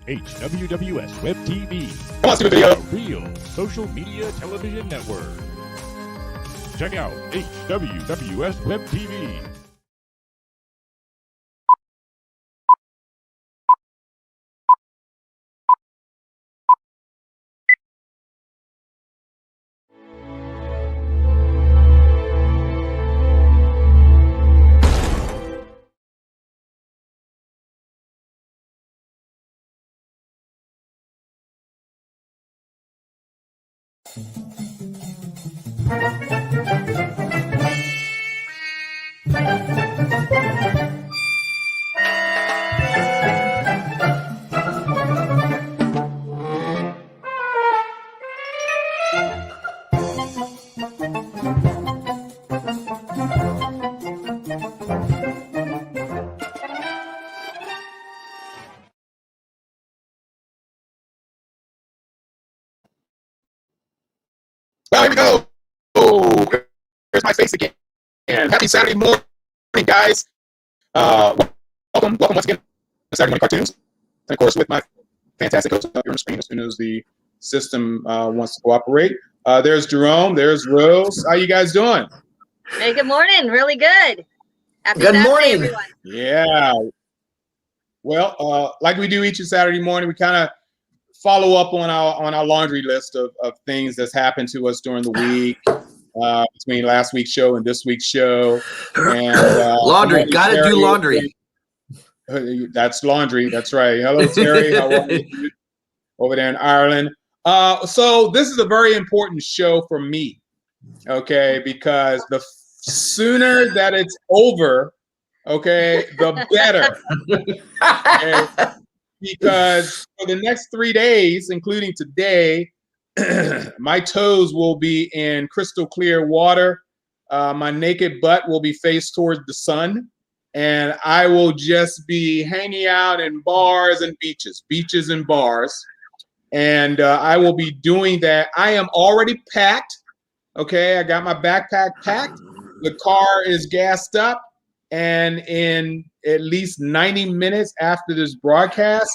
HWWS Web TV, Let's do a video. a real social media television network. Check out HWWS Web TV. There we go. Oh, there's my face again. And happy Saturday morning, guys. Welcome once again to Saturday Morning Cartoons. And of course, with my fantastic host up here on the screen as soon as the system wants to cooperate. There's Jerome. There's Rose. How you guys doing? Hey, good morning. Really good. Happy Good Saturday, morning. everyone. Yeah. Well, like we do each Saturday morning, we kind of follow up on our laundry list of things that's happened to us during the week, between last week's show and this week's show. And Laundry, gotta do laundry. That's laundry. That's right. Hello, Terry. How are you over there in Ireland? So this is a very important show for me, okay? Because the sooner that it's over, okay, the better. Okay? Because for the next 3 days, including today, my toes will be in crystal clear water. My naked butt will be faced towards the sun. And I will just be hanging out in bars and beaches and bars. And I will be doing that. I am already packed. Okay, I got my backpack packed. The car is gassed up. And in at least 90 minutes after this broadcast,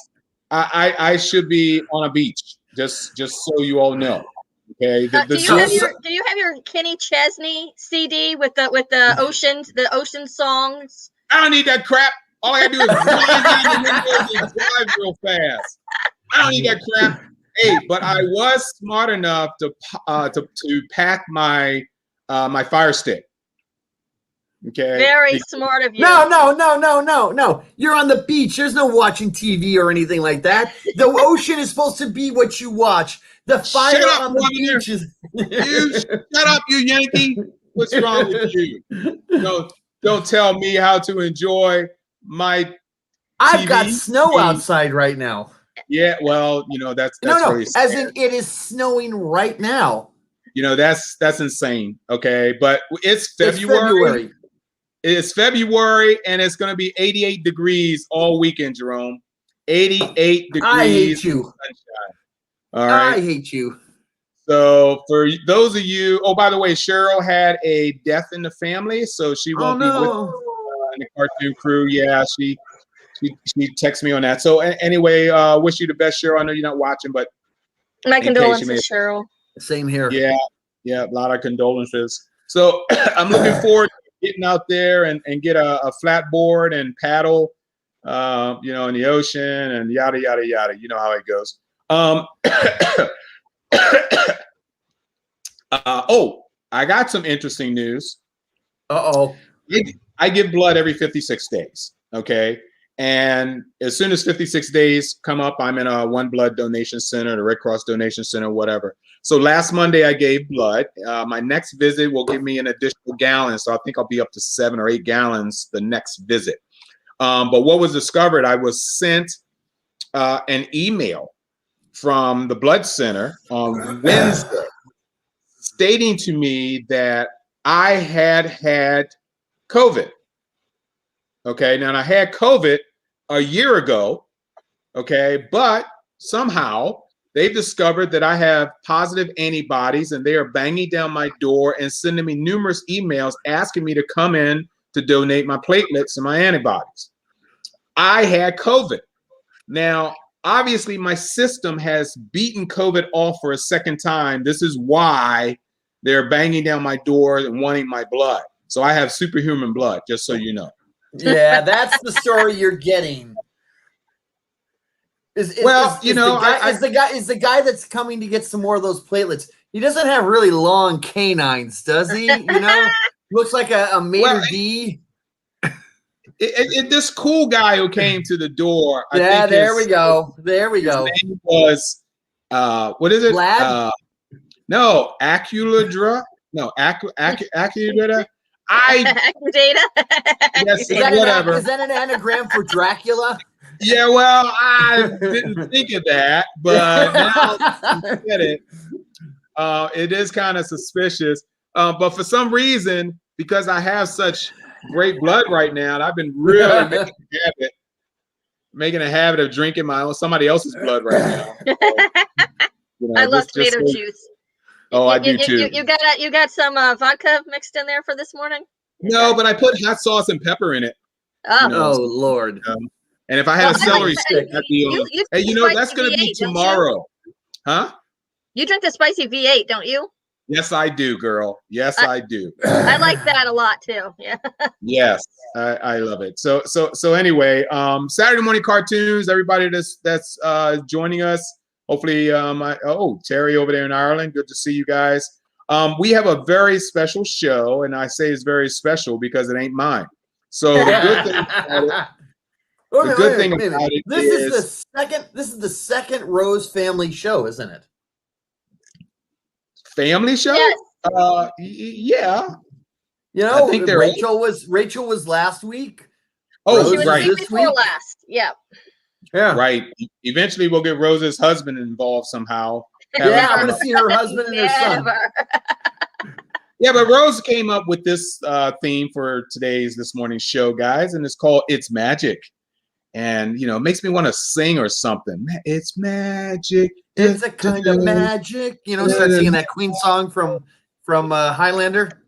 I should be on a beach. Just so you all know. Okay. Do you have your Kenny Chesney CD with the ocean songs? I don't need that crap. All I gotta do is drive down the windows and drive real fast. I don't need that crap. Hey, but I was smart enough to pack my my Fire Stick. Okay. Very smart of you. No. You're on the beach. There's no watching TV or anything like that. The ocean is supposed to be what you watch. The fire Shut up, on the beach is. You shut up, you Yankee. What's wrong with you? Don't tell me how to enjoy my TV. I've got snow outside right now. Yeah, well, that's No. really As in, it is snowing right now. That's insane. Okay, but it's February. It's February, and it's going to be 88 degrees all weekend, Jerome. 88 degrees. I hate you. Sunshine. All right. I hate you. So for those of you, oh, by the way, Cheryl had a death in the family, so she won't be with us in the cartoon crew. Yeah, she texted me on that. So anyway, wish you the best, Cheryl. I know you're not watching, but My condolences, Cheryl. Same here. Yeah, a lot of condolences. So I'm looking forward to getting out there and get a flat board and paddle, in the ocean and yada, yada, yada. You know how it goes. I got some interesting news. Uh-oh. I give blood every 56 days, okay? And as soon as 56 days come up, I'm in a One Blood donation center, the Red Cross donation center, whatever. So last Monday I gave blood. My next visit will give me an additional gallon, so I think I'll be up to 7 or 8 gallons the next visit. But what was discovered, I was sent an email from the blood center on Wednesday stating to me that I had COVID. Okay, now I had COVID a year ago, okay, but somehow they've discovered that I have positive antibodies and they are banging down my door and sending me numerous emails asking me to come in to donate my platelets and my antibodies. I had COVID. Now, obviously my system has beaten COVID off for a second time. This is why they're banging down my door and wanting my blood. So I have superhuman blood, just so you know. Yeah, that's the story you're getting. Is the guy that's coming to get some more of those platelets. He doesn't have really long canines, does he? You know, looks like a maitre d'. This cool guy who came to the door. There we go. His name was what is it? Vlad? No, Aculadra. No, Acudata. Acudata. Yes, whatever. Is that an anagram for Dracula? Yeah, well, I didn't think of that, but now I get it. It is kind of suspicious. But for some reason, because I have such great blood right now, and I've been really making a habit of drinking somebody else's blood right now. So, I love tomato juice. Oh, I do too. You got some vodka mixed in there for this morning? No, but I put hot sauce and pepper in it. Oh, Lord. And if I had a celery stick, I'd be hey, that's going to be tomorrow. Huh? You drink the spicy V8, don't you? Yes, I do, girl. Yes, I do. I like that a lot too. Yeah. Yes, I love it. So anyway, Saturday morning cartoons. Everybody that's joining us. Hopefully, Terry over there in Ireland. Good to see you guys. We have a very special show, and I say it's very special because it ain't mine. So the good thing about it, This is the second Rose family show, isn't it? Family show? Yes. Yeah. You know, I think Rachel was last week. Oh, she was right. the week before last. Yeah. Yeah. Right. Eventually, we'll get Rose's husband involved somehow. Yeah, I want to see her husband and her son. Yeah, but Rose came up with this theme for this morning's show, guys, and it's called "It's Magic," and it makes me want to sing or something. It's magic. It's a kind of magic. Start singing that Queen song from Highlander.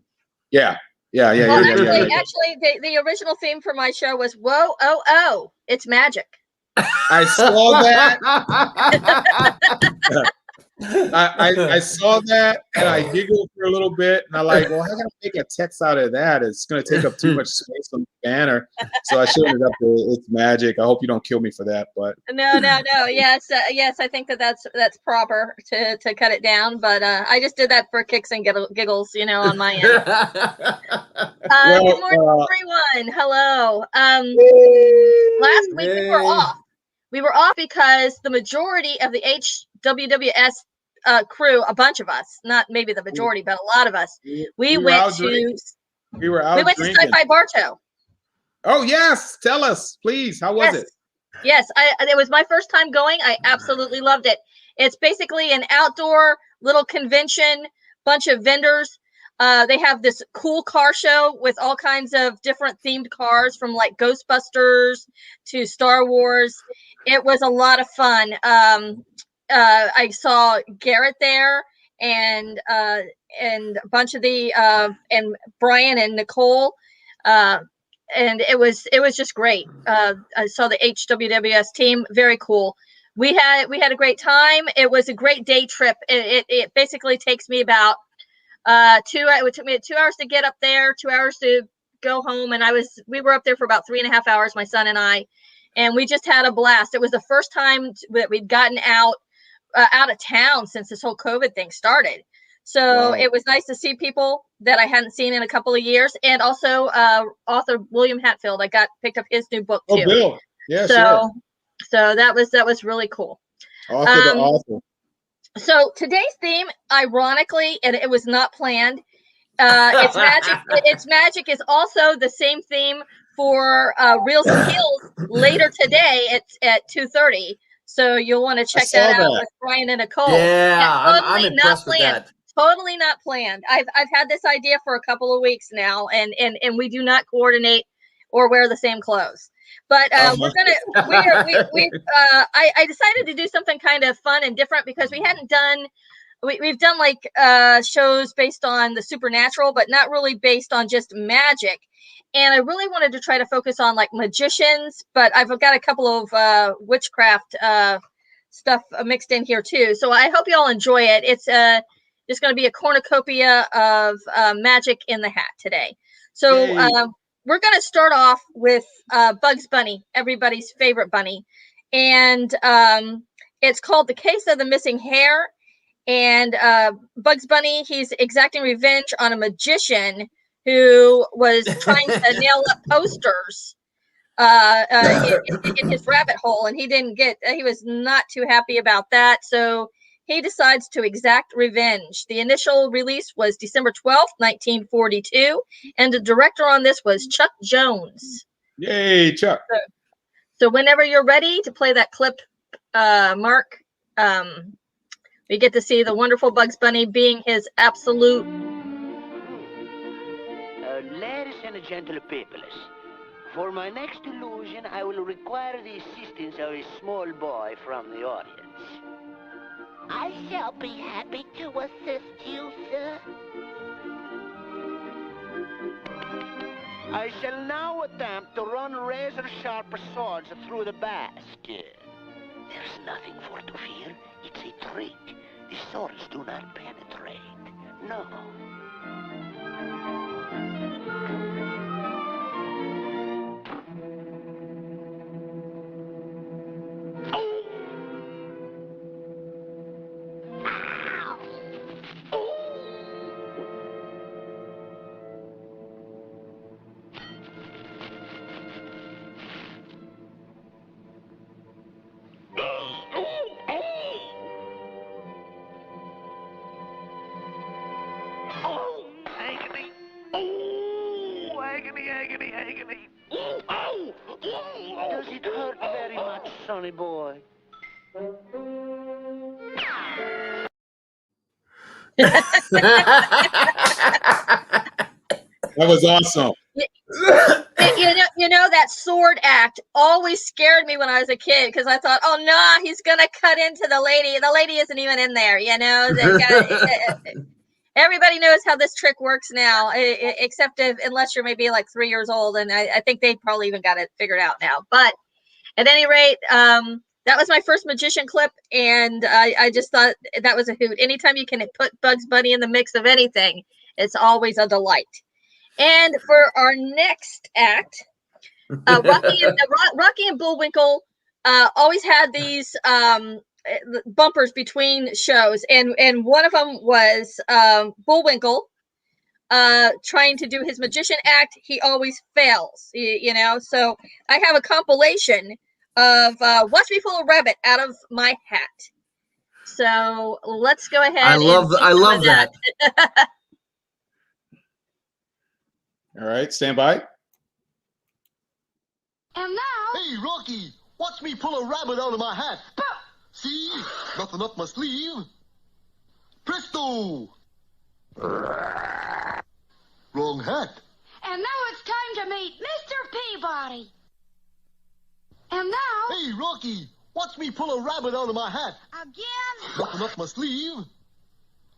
Yeah. Actually, the original theme for my show was "Whoa, oh, oh, it's magic." I saw that. I saw that and I giggled for a little bit and I like, well, how can I make a text out of that? It's going to take up too much space on the banner. So I showed it up there. It's magic. I hope you don't kill me for that, but no. Yes, I think that's proper to cut it down. But I just did that for kicks and giggles, on my end. Good morning, everyone. Hello. Last week we were off. We were off because the majority of the HWWS crew, a bunch of us, not maybe the majority, but a lot of us, we went to Sci-Fi Bartow. Oh yes, tell us, please. How was it? Yes, it was my first time going. I absolutely loved it. It's basically an outdoor little convention, bunch of vendors. They have this cool car show with all kinds of different themed cars, from like Ghostbusters to Star Wars. It was a lot of fun. I saw Garrett there and a bunch of and Brian and Nicole. And it was just great. I saw the HWWS team. Very cool. We had a great time. It was a great day trip. It basically takes me about it took me 2 hours to get up there, 2 hours to go home, and we were up there for about 3.5 hours, my son and I, and we just had a blast. It was the first time that we'd gotten out of town since this whole COVID thing started. So It was nice to see people that I hadn't seen in a couple of years, and also author William Hatfield. I picked up his new book too. Oh, Bill. Yeah, so that was really cool. Author. So today's theme, ironically, and it was not planned, it's magic. It's magic is also the same theme for Reels and Heels later today at 2:30. So you'll want to check that out with Brian and Nicole. Yeah, I'm impressed with that. Totally not planned. I've had this idea for a couple of weeks now, and we do not coordinate or wear the same clothes. But I decided to do something kind of fun and different because we've done like shows based on the supernatural, but not really based on just magic. And I really wanted to try to focus on like magicians, but I've got a couple of witchcraft stuff mixed in here too. So I hope you all enjoy it. It's just going to be a cornucopia of magic in the hat today. So we're going to start off with Bugs Bunny, everybody's favorite bunny. And it's called The Case of the Missing Hair. And Bugs Bunny, he's exacting revenge on a magician who was trying to nail up posters in his rabbit hole, and he was not too happy about that. So he decides to exact revenge. The initial release was December 12th, 1942, and the director on this was Chuck Jones. Yay, Chuck. So whenever you're ready to play that clip, Mark, we get to see the wonderful Bugs Bunny being his absolute. Ladies and gentle peoples, for my next illusion, I will require the assistance of a small boy from the audience. I shall be happy to assist you, sir. I shall now attempt to run razor-sharp swords through the basket. There's nothing for to fear. It's a trick. The swords do not penetrate. No. Agony. Does it hurt very much, sonny boy? That was awesome. You know that sword act always scared me when I was a kid, because I thought, oh no, he's gonna cut into the lady. The lady isn't even in there, you know. Everybody knows how this trick works now, except unless you're maybe like 3 years old, and I think they probably even got it figured out now. But at any rate, that was my first magician clip, and I just thought that was a hoot. Anytime you can put Bugs Bunny in the mix of anything, it's always a delight. And for our next act, Rocky and Bullwinkle always had these bumpers between shows, and one of them was Bullwinkle trying to do his magician act. He always fails, you know. So I have a compilation of Watch Me Pull a Rabbit Out of My Hat. So let's go ahead. I love that. All right, stand by. And now, hey, Rocky, watch me pull a rabbit out of my hat. See? Nothing up my sleeve. Presto! Wrong hat. and now it's time to meet Mr. Peabody. And now, Hey, Rocky, watch me pull a rabbit out of my hat. again, Nothing up my sleeve.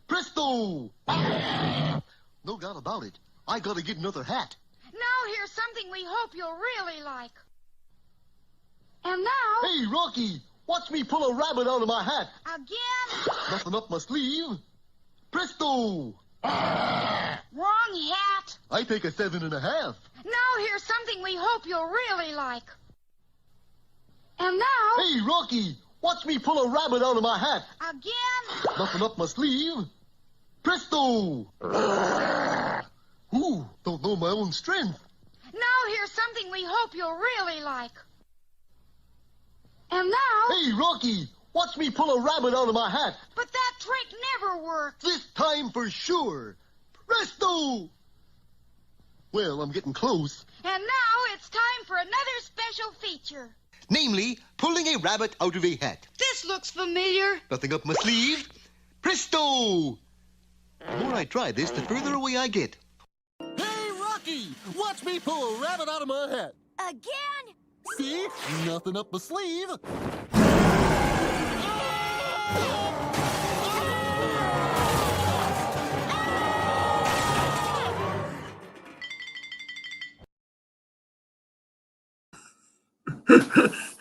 Presto! No doubt about it. I gotta get another hat. now here's something we hope you'll really like. And now, Hey, Rocky, watch me pull a rabbit out of my hat. again, Nothing up my sleeve. Presto! wrong hat. I take a 7.5. Now here's something we hope you'll really like. And now, Hey, Rocky, watch me pull a rabbit out of my hat. again, Nothing up my sleeve. Presto! Ooh, don't know my own strength. now here's something we hope you'll really like. And now, Hey, Rocky, watch me pull a rabbit out of my hat. but that trick never works. This time for sure. Presto! Well, I'm getting close. And now it's time for another special feature. Namely, pulling a rabbit out of a hat. This looks familiar. Nothing up my sleeve. Presto! The more I try this, the further away I get. Hey, Rocky! Watch me pull a rabbit out of my hat. Again? See? Nothing up my sleeve.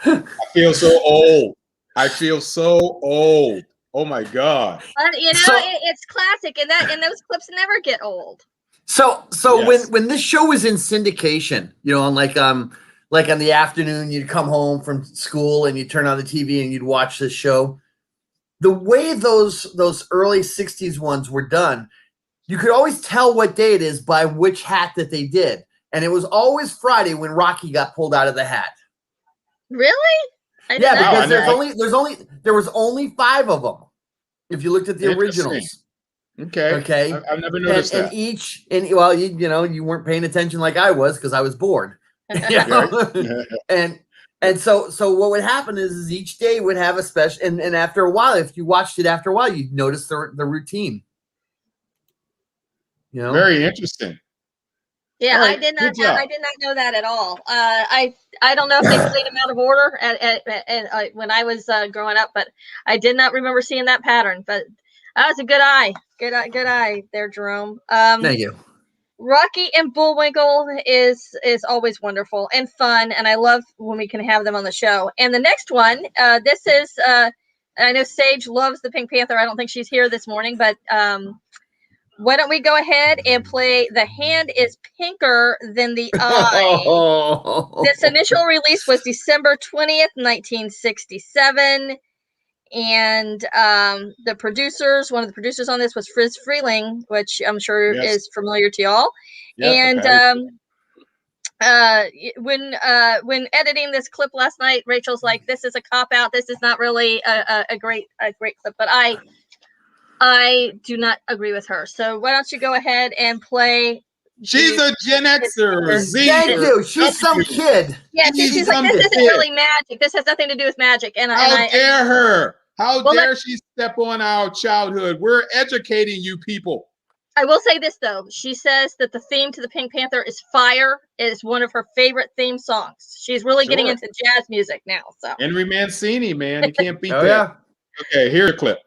I feel so old. I feel so old. Oh my God. It's classic, and those clips never get old. So Yes. when this show was in syndication, on like on the afternoon, you'd come home from school and you turn on the TV and you'd watch this show. The way those early 60s ones were done, you could always tell what day it is by which hat that they did. And it was always Friday when Rocky got pulled out of the hat. Really? Yeah, because there was only 5 of them. If you looked at the originals. Okay. I've never noticed that. You weren't paying attention like I was because I was bored. And so what would happen is each day would have a special, and after a while, if you watched it after a while, you'd notice the routine. Very interesting. Yeah, right, I did not know that at all. I don't know if they played them out of order when I was growing up, but I did not remember seeing that pattern. But that was a good eye there, Jerome. Thank you. Rocky and Bullwinkle is always wonderful and fun, and I love when we can have them on the show. And the next one, this is I know Sage loves the Pink Panther. I don't think she's here this morning, but why don't we go ahead and play The Hand is Pinker Than the Eye? This initial release was December 20th, 1967. And one of the producers on this was Friz Freeling, which I'm sure is familiar to y'all. Yep, and when editing this clip last night, Rachel's like, "This is a cop out. This is not really a great clip." But I do not agree with her. So why don't you go ahead and play? She's a Gen Xer. Thank you. She's some kid. Yeah, she's like, this isn't really magic. This has nothing to do with magic. And how dare her? How dare she step on our childhood? We're educating you people. I will say this, though. She says that the theme to the Pink Panther is Fire. It is one of her favorite theme songs. She's really getting into jazz music now. So Henry Mancini, man. You can't beat that. Yeah. Okay, here's a clip.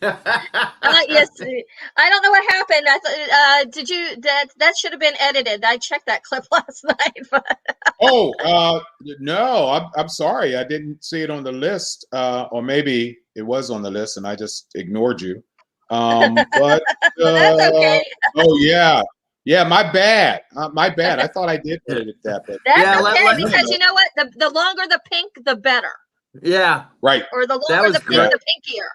Yes, I don't know what happened. I thought, did you that should have been edited? I checked that clip last night. But No, I'm sorry. I didn't see it on the list, or maybe it was on the list and I just ignored you. But that's okay. oh yeah, my bad. My bad. I thought I did edit that, but That's okay because you know what? The longer the pink, the better. Yeah. Right. Or the That longer was the pink, the pinkier.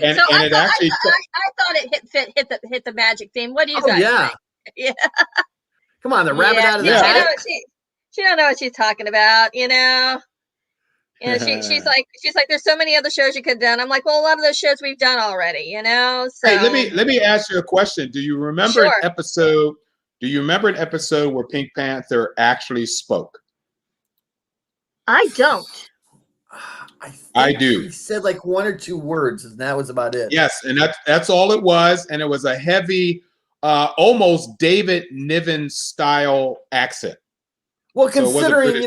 And So it actually. I thought it hit the magic theme. What do you guys yeah. think? Yeah. Come on, the rabbit out of the Yeah. hat. She don't know what she's talking about, you know. You know, she's like there's so many other shows you could have done. I'm like, well, a lot of those shows we've done already, you know. So Hey, let me ask you a question. Do you remember an episode? Do you remember an episode where Pink Panther actually spoke? I don't. I do. He said like 1 or 2 words, and that was about it. Yes, and that's all it was, and it was a heavy, almost David Niven style accent. Well, considering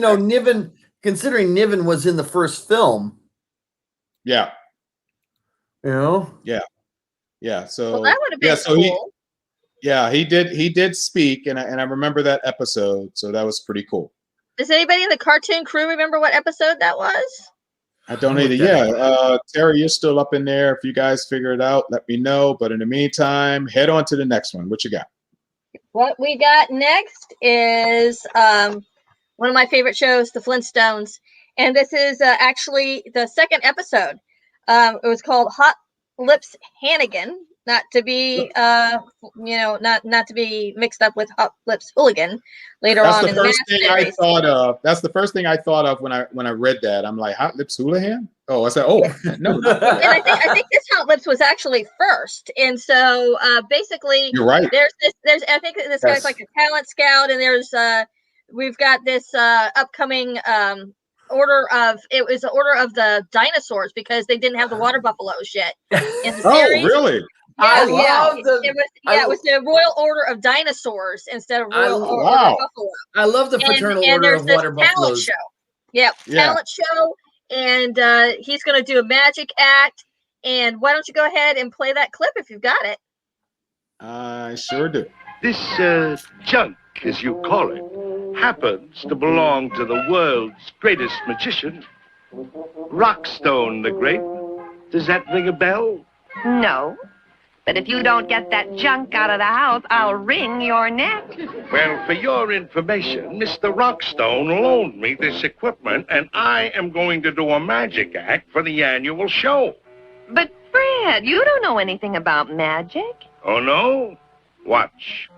Niven was in the first film. Yeah. You know. Yeah. So well, that would have been cool. He did speak, and I remember that episode, so that was pretty cool. Does anybody in the cartoon crew remember what episode that was? I don't either. Yeah, Terry, you're still up in there. If you guys figure it out, let me know. But in the meantime, head on to the next one. What you got? What we got next is one of my favorite shows, The Flintstones, and this is actually the second episode. It was called Hot Lips Hannigan, not to be not to be mixed up with Hot Lips Hooligan later on in the Mask series. That's the first thing I thought of when I read that. I'm like, Hot Lips Houlihan? Oh, I said, oh no. And I think this Hot Lips was actually first, and so basically, you're right. There's I think this guy's like a talent scout, and we've got this upcoming order of the dinosaurs because they didn't have the water buffaloes yet in the series. Oh, really? It was the Royal Order of Dinosaurs instead of Royal Order of Buffalo. I love the Fraternal Order of Water Buffaloes. Show. Talent show, and he's going to do a magic act. And why don't you go ahead and play that clip if you've got it? I sure do. This junk, as you call it, happens to belong to the world's greatest magician, Rockstone the Great. Does that ring a bell? No. But if you don't get that junk out of the house, I'll wring your neck. Well, for your information, Mr. Rockstone loaned me this equipment, and I am going to do a magic act for the annual show. But, Fred, you don't know anything about magic. Oh, no? Watch.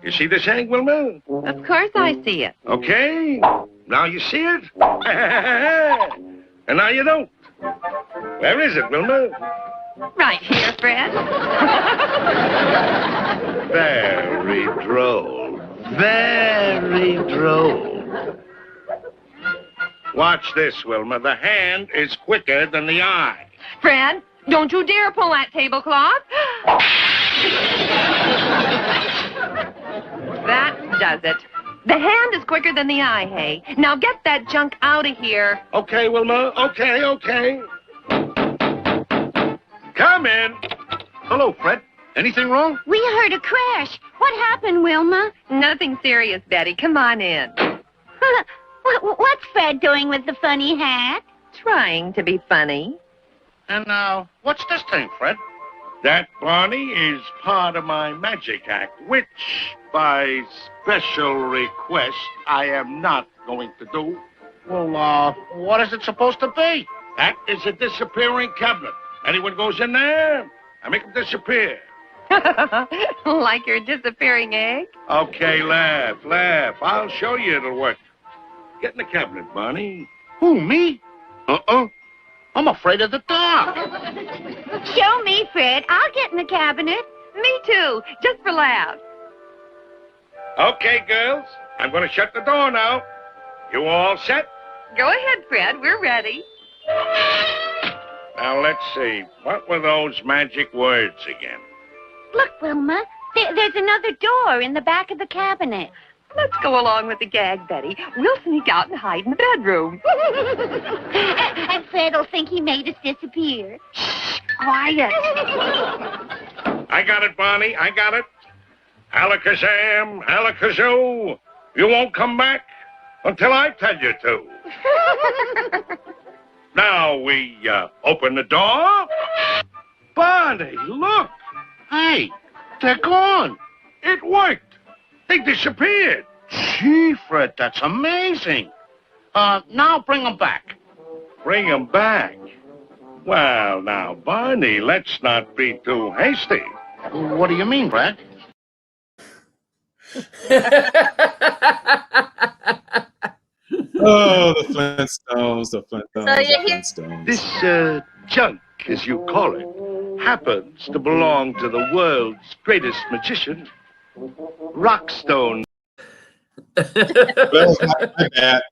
You see this egg, Wilma? Of course I see it. Okay. Now you see it? And now you don't. Where is it, Wilma? Right here, Fred. Very droll. Very droll. Watch this, Wilma. The hand is quicker than the eye. Fred, don't you dare pull that tablecloth. That does it. The hand is quicker than the eye, hey. Now get that junk out of here. Okay, Wilma. Okay. Come in. Hello, Fred. Anything wrong? We heard a crash. What happened, Wilma? Nothing serious, Betty. Come on in. What's Fred doing with the funny hat? Trying to be funny. And now, what's this thing, Fred? That, Barney, is part of my magic act, which, by special request, I am not going to do. Well, what is it supposed to be? That is a disappearing cabinet. Anyone goes in there, I make them disappear. Like your disappearing egg? Okay, laugh. I'll show you it'll work. Get in the cabinet, Barney. Who, me? I'm afraid of the dark. Show me, Fred. I'll get in the cabinet. Me too, just for laughs. Okay, girls, I'm going to shut the door now. You all set? Go ahead, Fred. We're ready. Now, let's see. What were those magic words again? Look, Wilma. There's another door in the back of the cabinet. Let's go along with the gag, Betty. We'll sneak out and hide in the bedroom. And Fred will think he made us disappear. Shh! quiet. I got it, Barney. I got it. Alakazam, Alakazoo. You won't come back until I tell you to. Now we open the door. Barney, look. Hey, they're gone. It worked. They disappeared. Gee, Fred, that's amazing. Now bring them back. Bring them back. Well, now, Barney, let's not be too hasty. What do you mean, Brad? Oh, the Flintstones, the Flintstones, So you the hear- Flintstones. This junk, as you call it, happens to belong to the world's greatest magician, Rockstone. That was my bad.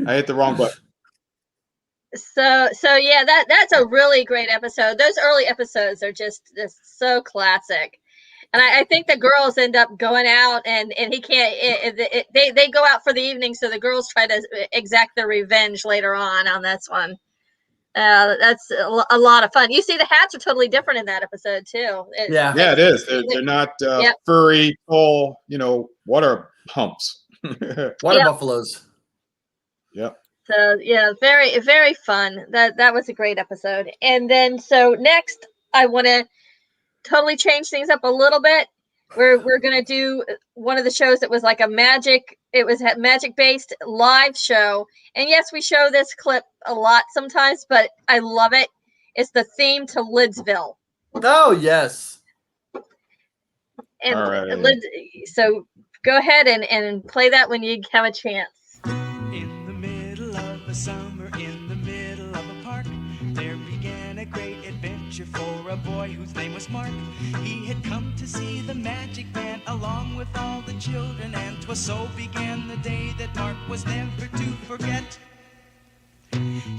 I hit the wrong button. So yeah, that's a really great episode. Those early episodes are just so classic. And I think the girls end up going out, and he can't. They go out for the evening, so the girls try to exact their revenge later on this one. That's a lot of fun. You see, the hats are totally different in that episode too. Yeah, it is. They're not furry, tall, water humps. Water buffaloes. Yep. So yeah, very, very fun. That was a great episode. And then so next, I want to totally change things up a little bit. We're gonna do one of the shows that was like a magic. It was a magic-based live show. And yes, we show this clip a lot sometimes, but I love it. It's the theme to Lidsville. Oh yes. And all right. So go ahead and play that when you have a chance. In the middle of a summer, in the middle of a park, there began a great adventure for a boy whose name was Mark. He had come to see the magic man along with all the children, and 'twas so began the day that Mark was never to forget.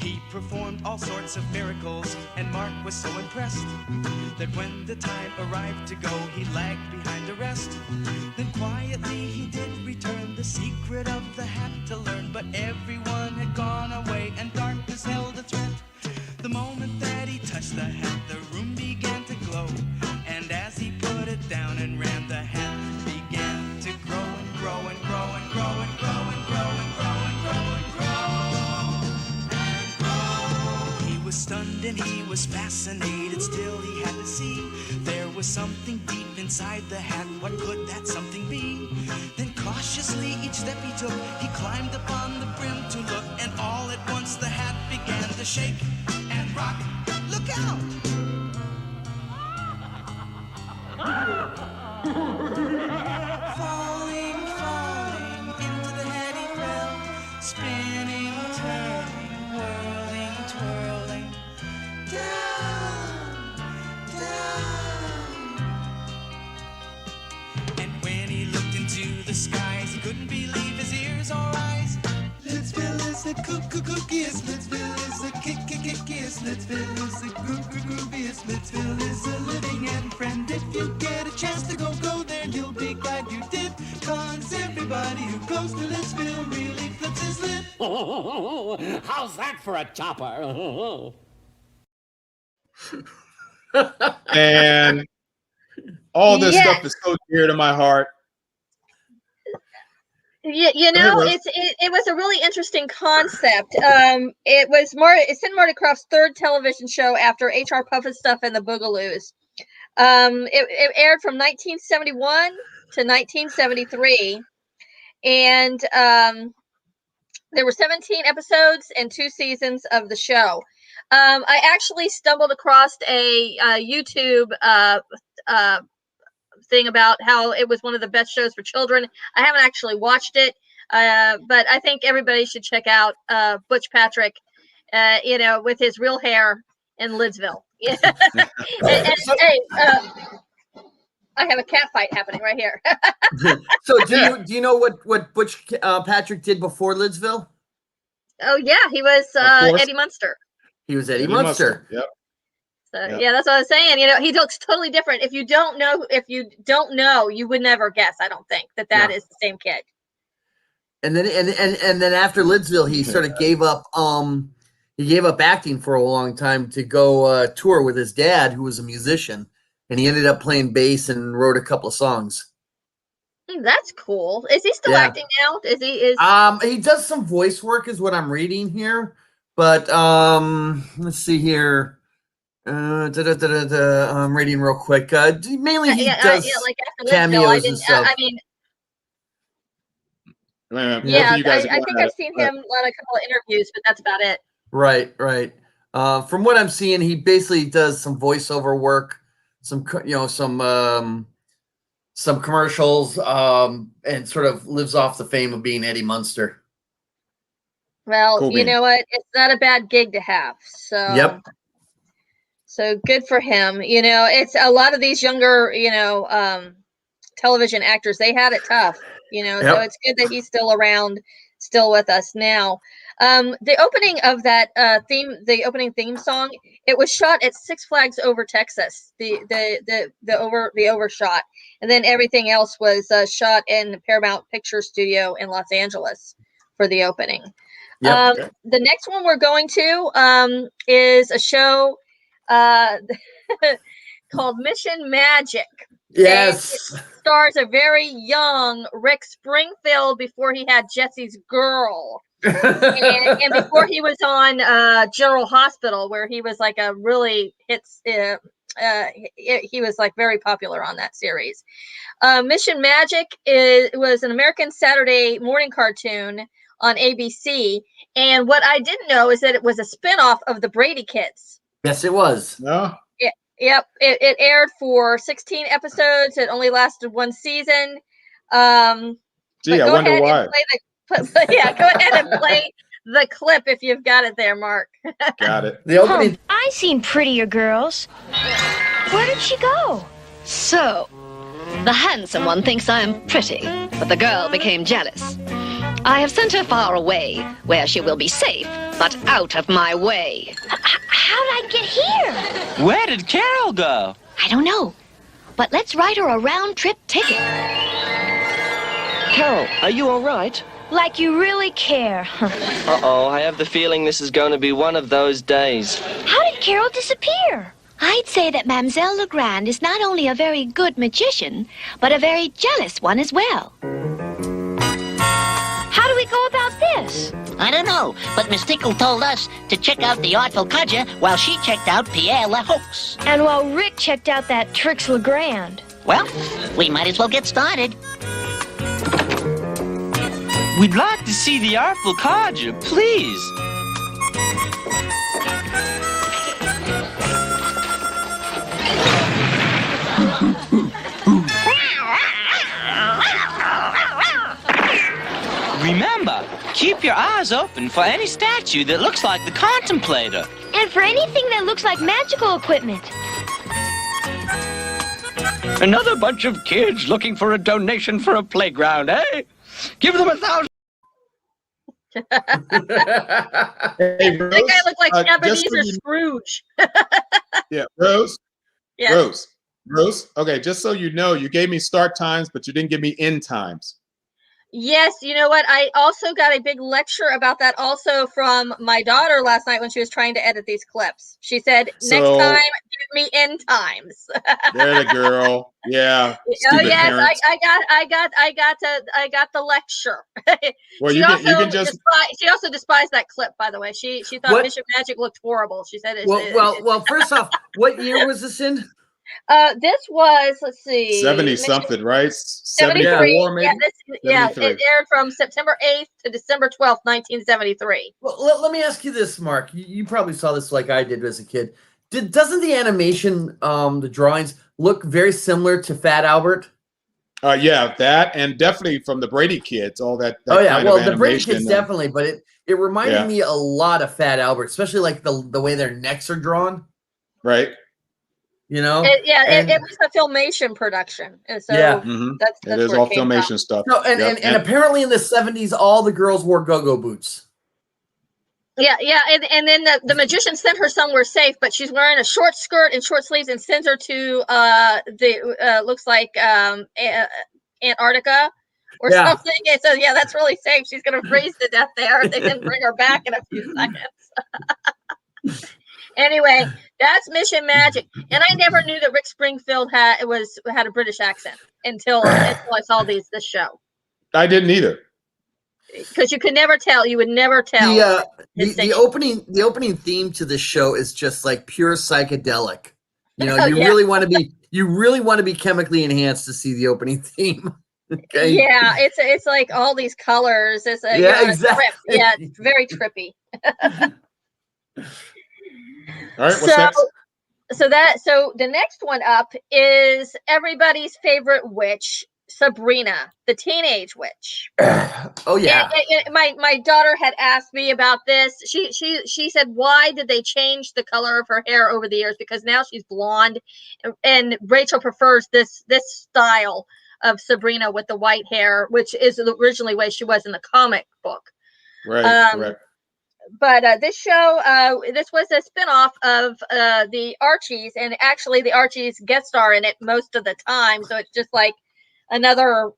He performed all sorts of miracles, and Mark was so impressed that when the time arrived to go, he lagged behind the rest. Then quietly he did return the secret of the hat to learn, but everyone had gone away and darkness held a threat. The moment that he touched the hat, the room began to glow, and as he put it down and ran, the hat began to grow and grow and grow and grow and grow and grow and grow and grow and grow. He was stunned and he was fascinated, still he had to see there was something deep inside the hat. What could that something be? Then cautiously each step he took, he climbed upon the brim to look, and all at once the hat began to shake and rock. Look out! Falling, falling, into the hat he fell, spinning, turning, whirling, twirling, down, down. And when he looked into the skies, he couldn't believe his ears or eyes. Lidsville is the cookiest, Lidsville is the kickiest, Lidsville is the grooviest, Lidsville is a living and friend. If you get a chance to go there, you'll be glad you did, 'cause everybody who goes to Lidsville really flips his lid. How's that for a topper? And all this stuff is so dear to my heart. You know, it was a really interesting concept. It's in Marty Krofft's third television show after H.R. Pufnstuf and the Boogaloos. It aired from 1971 to 1973, and there were 17 episodes and 2 seasons of the show. I actually stumbled across a YouTube thing about how it was one of the best shows for children. I haven't actually watched it, but I think everybody should check out Butch Patrick, with his real hair in Lidsville. Hey, I have a cat fight happening right here. So do you know what Butch Patrick did before Lidsville? Oh yeah, he was Eddie Munster. He was Eddie Munster. Yep. So yeah, that's what I was saying. He looks totally different. If you don't know, you would never guess. I don't think that is the same kid. And then after Lidsville, he sort of gave up he gave up acting for a long time to go tour with his dad, who was a musician, and he ended up playing bass and wrote a couple of songs. That's cool. Is he still acting now? He does some voice work, is what I'm reading here. But let's see here. I'm reading real quick. Mainly he does like after cameos Lisdale, and stuff. I mean, You guys I think I've seen him on a couple of interviews, but that's about it. Right. From what I'm seeing, he basically does some voiceover work, some commercials, and sort of lives off the fame of being Eddie Munster. Well, Cool you bean. know what? It's not a bad gig to have. So Yep. So good for him. You know, it's a lot of these younger, television actors, they had it tough, so it's good that he's still around, still with us now. The opening of that the opening theme song, it was shot at Six Flags Over Texas, the overshot, and then everything else was shot in the Paramount Picture Studio in Los Angeles for the opening. Yep. The next one we're going to is a show called Mission Magic. Yes. And it stars a very young Rick Springfield before he had Jesse's Girl. and before he was on General Hospital, where he was like a really hits. He was like very popular on that series. Mission Magic was an American Saturday morning cartoon on ABC. And what I didn't know is that it was a spinoff of the Brady Kids. Yes, it was. No. Yep. It aired for 16 episodes. It only lasted one season. Gee, I wonder why. Go ahead and play the clip if you've got it there, Mark. Got it. The opening. I seen prettier girls. Where did she go? So, the handsome one thinks I am pretty, but the girl became jealous. I have sent her far away, where she will be safe, but out of my way. How'd I get here? Where did Carol go? I don't know, but let's write her a round-trip ticket. Carol, are you all right? Like you really care. Uh-oh, I have the feeling this is going to be one of those days. How did Carol disappear? I'd say that Mademoiselle Legrand is not only a very good magician, but a very jealous one as well. How do we go about this? I don't know, but Miss Tickle told us to check out the Artful Codger while she checked out Pierre Le Hoax. And while Rick checked out that Trix Legrand. Well, we might as well get started. We'd like to see the Artful Codger, please. Remember, keep your eyes open for any statue that looks like the Contemplator. And for anything that looks like magical equipment. Another bunch of kids looking for a donation for a playground, eh? Give them 1,000. Hey, Rose, That guy looked like Ebenezer so Scrooge. yeah, Rose. Yes. Rose. Okay, just so you know, you gave me start times, but you didn't give me end times. Yes, you know what? I also got a big lecture about that also from my daughter last night when she was trying to edit these clips. She said, next time, give me end times. There the girl. Yeah. Oh yes, I got the lecture. Well, she you can just she also despised that clip, by the way. She thought What? Mission Magic looked horrible. She said it. Well, first off, what year was this in? This was, let's see, 70 something, right? 73. 74 maybe. It aired from September 8th to December 12th, 1973. Well, let me ask you this, Mark. You probably saw this like I did as a kid. Doesn't the animation, the drawings, look very similar to Fat Albert? Yeah, that, and definitely from the Brady Kids, all that. Oh yeah, kind well of the Brady animation Kids definitely, but it reminded me a lot of Fat Albert, especially like the way their necks are drawn. Right. You know. It was a Filmation production, and so that's it is where all it came Filmation from. stuff. No, and apparently in the 70s, all the girls wore go-go boots. Yeah, and then the magician sent her somewhere safe, but she's wearing a short skirt and short sleeves, and sends her to looks like Antarctica or something. And so that's really safe. She's gonna freeze to death there. They didn't bring her back in a few seconds. Anyway, that's Mission Magic, and I never knew that Rick Springfield had a British accent until I saw this show. I didn't either. Because you could never tell. You would never tell. The opening theme to the show is just like pure psychedelic. You know, you really want to be chemically enhanced to see the opening theme. Okay. Yeah, it's like all these colors. It's exactly. Yeah, it's very trippy. All right, what's next? So the next one up is everybody's favorite witch, Sabrina, the teenage witch. Oh yeah. And my daughter had asked me about this. She said, why did they change the color of her hair over the years? Because now she's blonde, and Rachel prefers this style of Sabrina with the white hair, which is originally the way she was in the comic book. Right. Correct. But this show, this was a spinoff of the Archies, and actually the Archies guest star in it most of the time. So it's just like another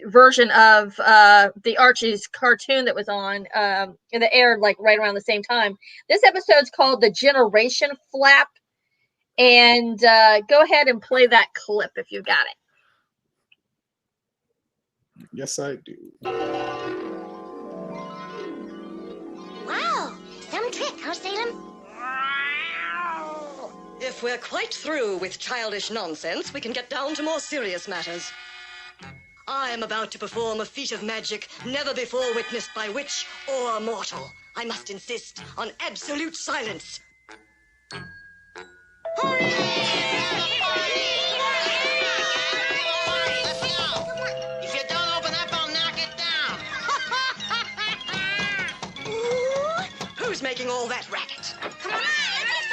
version of the Archies cartoon that was on, and that aired like right around the same time. This episode's called The Generation Flap, and go ahead and play that clip if you've got it. Yes, I do. Wow, some trick, huh, Salem? If we're quite through with childish nonsense, we can get down to more serious matters. I am about to perform a feat of magic never before witnessed by witch or mortal. I must insist on absolute silence. If you don't open up, I'll knock it down. Who's making all that racket? Come on, let's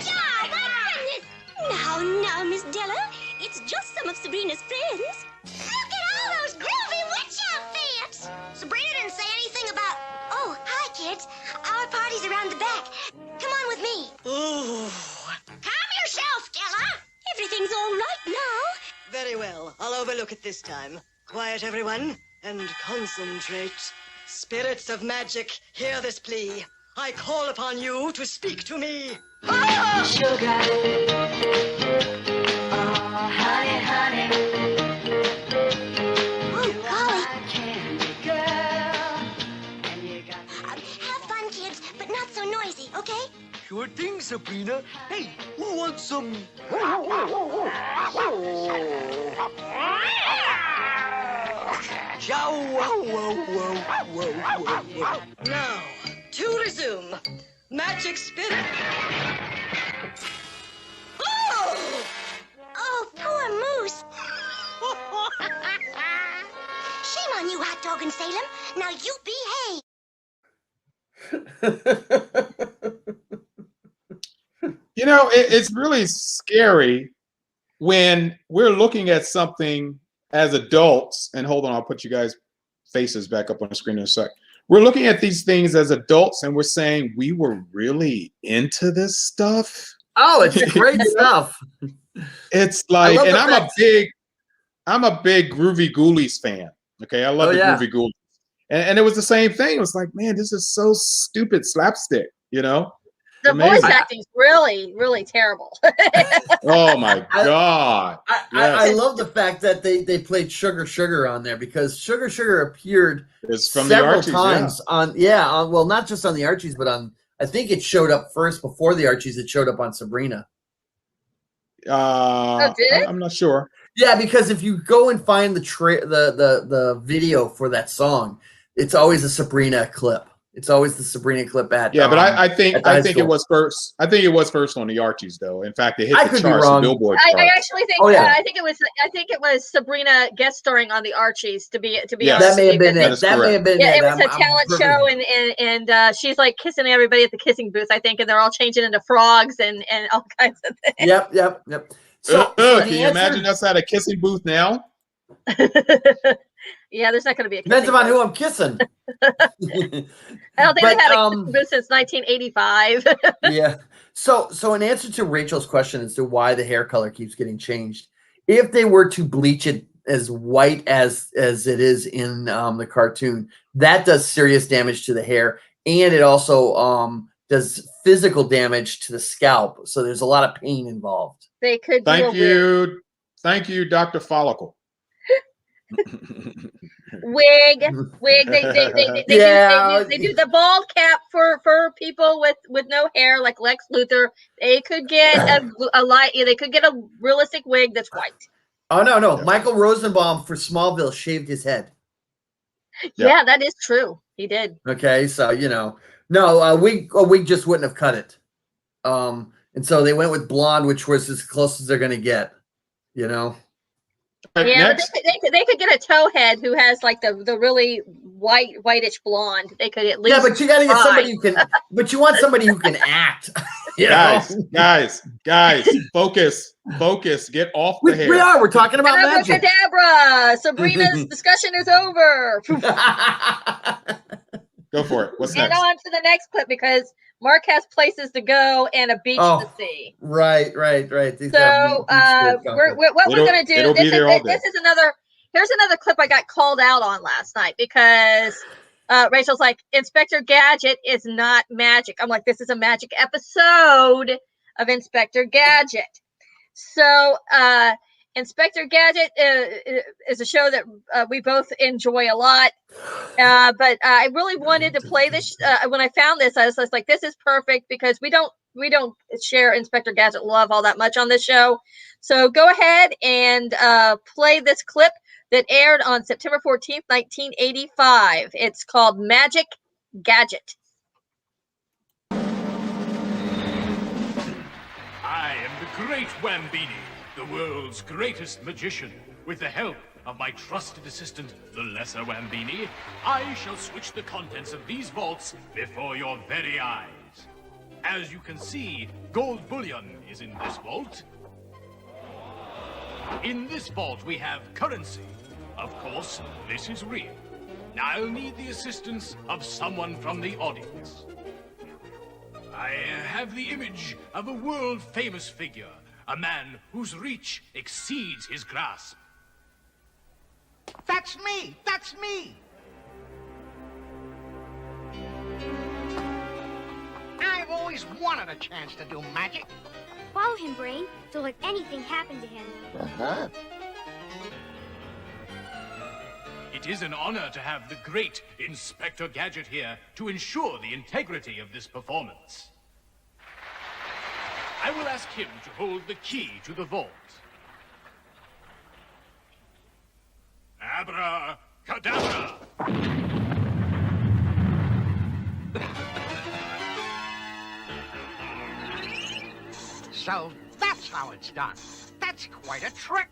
start it. Now, Miss Della, it's just some of Sabrina's friends. Look at all those groovy witch outfits. Sabrina didn't say anything about... Oh, hi, kids. Our party's around the back. Come on with me. Ooh. Calm yourself, Della. Everything's all right now. Very well. I'll overlook it this time. Quiet, everyone, and concentrate. Spirits of magic, hear this plea. I call upon you to speak to me. Sugar. Oh, honey, honey. Oh, golly. Have fun, kids, but not so noisy, okay? Sure thing, Sabrina. Hey, who wants some? Now, to resume. Magic spirit. Oh! Oh, poor Moose. Shame on you, hot dog in Salem. Now you behave. You know, it's really scary when we're looking at something as adults. And hold on, I'll put you guys' faces back up on the screen in a sec. We're looking at these things as adults, and we're saying we were really into this stuff. Oh, it's great stuff. It's like, and I'm a big Groovy Ghoulies fan. Okay, I love the Groovy Ghoulies, and it was the same thing. It was like, man, this is so stupid slapstick, you know. The voice acting's really, really terrible. Oh my god! I love the fact that they played Sugar Sugar on there, because Sugar Sugar appeared several times on well, not just on the Archies, but on, I think it showed up first before the Archies. It showed up on Sabrina. Did it? I'm not sure. Yeah, because if you go and find the video for that song, it's always a Sabrina clip. It's always the Sabrina clip at but I think it was first. I think it was first on the Archies, though. In fact, it hit the charts, the Billboard charts. I actually think I think it was Sabrina guest starring on the Archies. To be yes. honest, that may have been it. That may have been it. It was a talent show, and she's like kissing everybody at the kissing booth, I think, and they're all changing into frogs and all kinds of things. Yep. So can you imagine us at a kissing booth now? Yeah, there's not going to be a depends on who I'm kissing. I don't think they've had a kissing booth since 1985. Yeah. So in answer to Rachel's question as to why the hair color keeps getting changed, if they were to bleach it as white as it is in the cartoon, that does serious damage to the hair, and it also does physical damage to the scalp. So there's a lot of pain involved. They could. Thank you. Thank you, Dr. Follicle. Wig. They do the bald cap for people with no hair, like Lex Luthor. They could get they could get a realistic wig that's white. Oh no. Michael Rosenbaum for Smallville shaved his head. Yeah, that is true. He did. Okay, so a wig just wouldn't have cut it. And so they went with blonde, which was as close as they're gonna get. Yeah, they could get a towhead who has like the really whitish blonde. They could at least. Yeah, but you gotta get somebody who can. But you want somebody who can act. Guys, focus. Get off the hair. We are. We're talking about magic. Abracadabra! Sabrina's discussion is over. Go for it. What's and next? on to the next clip because Mark has places to go and a beach to see. Right. So what we're gonna do? Here's another clip I got called out on last night because Rachel's like, Inspector Gadget is not magic. I'm like, this is a magic episode of Inspector Gadget. So Inspector Gadget is a show that we both enjoy a lot. But I really wanted to play this. When I found this, I was like, this is perfect because we don't share Inspector Gadget love all that much on this show. So go ahead and play this clip that aired on September 14th, 1985. It's called Magic Gadget. I am the Great Wambini, the world's greatest magician. With the help of my trusted assistant, the Lesser Wambini, I shall switch the contents of these vaults before your very eyes. As you can see, gold bullion is in this vault. In this vault, we have currency. Of course, this is real. Now I'll need the assistance of someone from the audience. I have the image of a world-famous figure, a man whose reach exceeds his grasp. That's me! I've always wanted a chance to do magic. Follow him, Brain. Don't let anything happen to him. It is an honor to have the great Inspector Gadget here to ensure the integrity of this performance. I will ask him to hold the key to the vault. Abracadabra! So that's how it's done. That's quite a trick.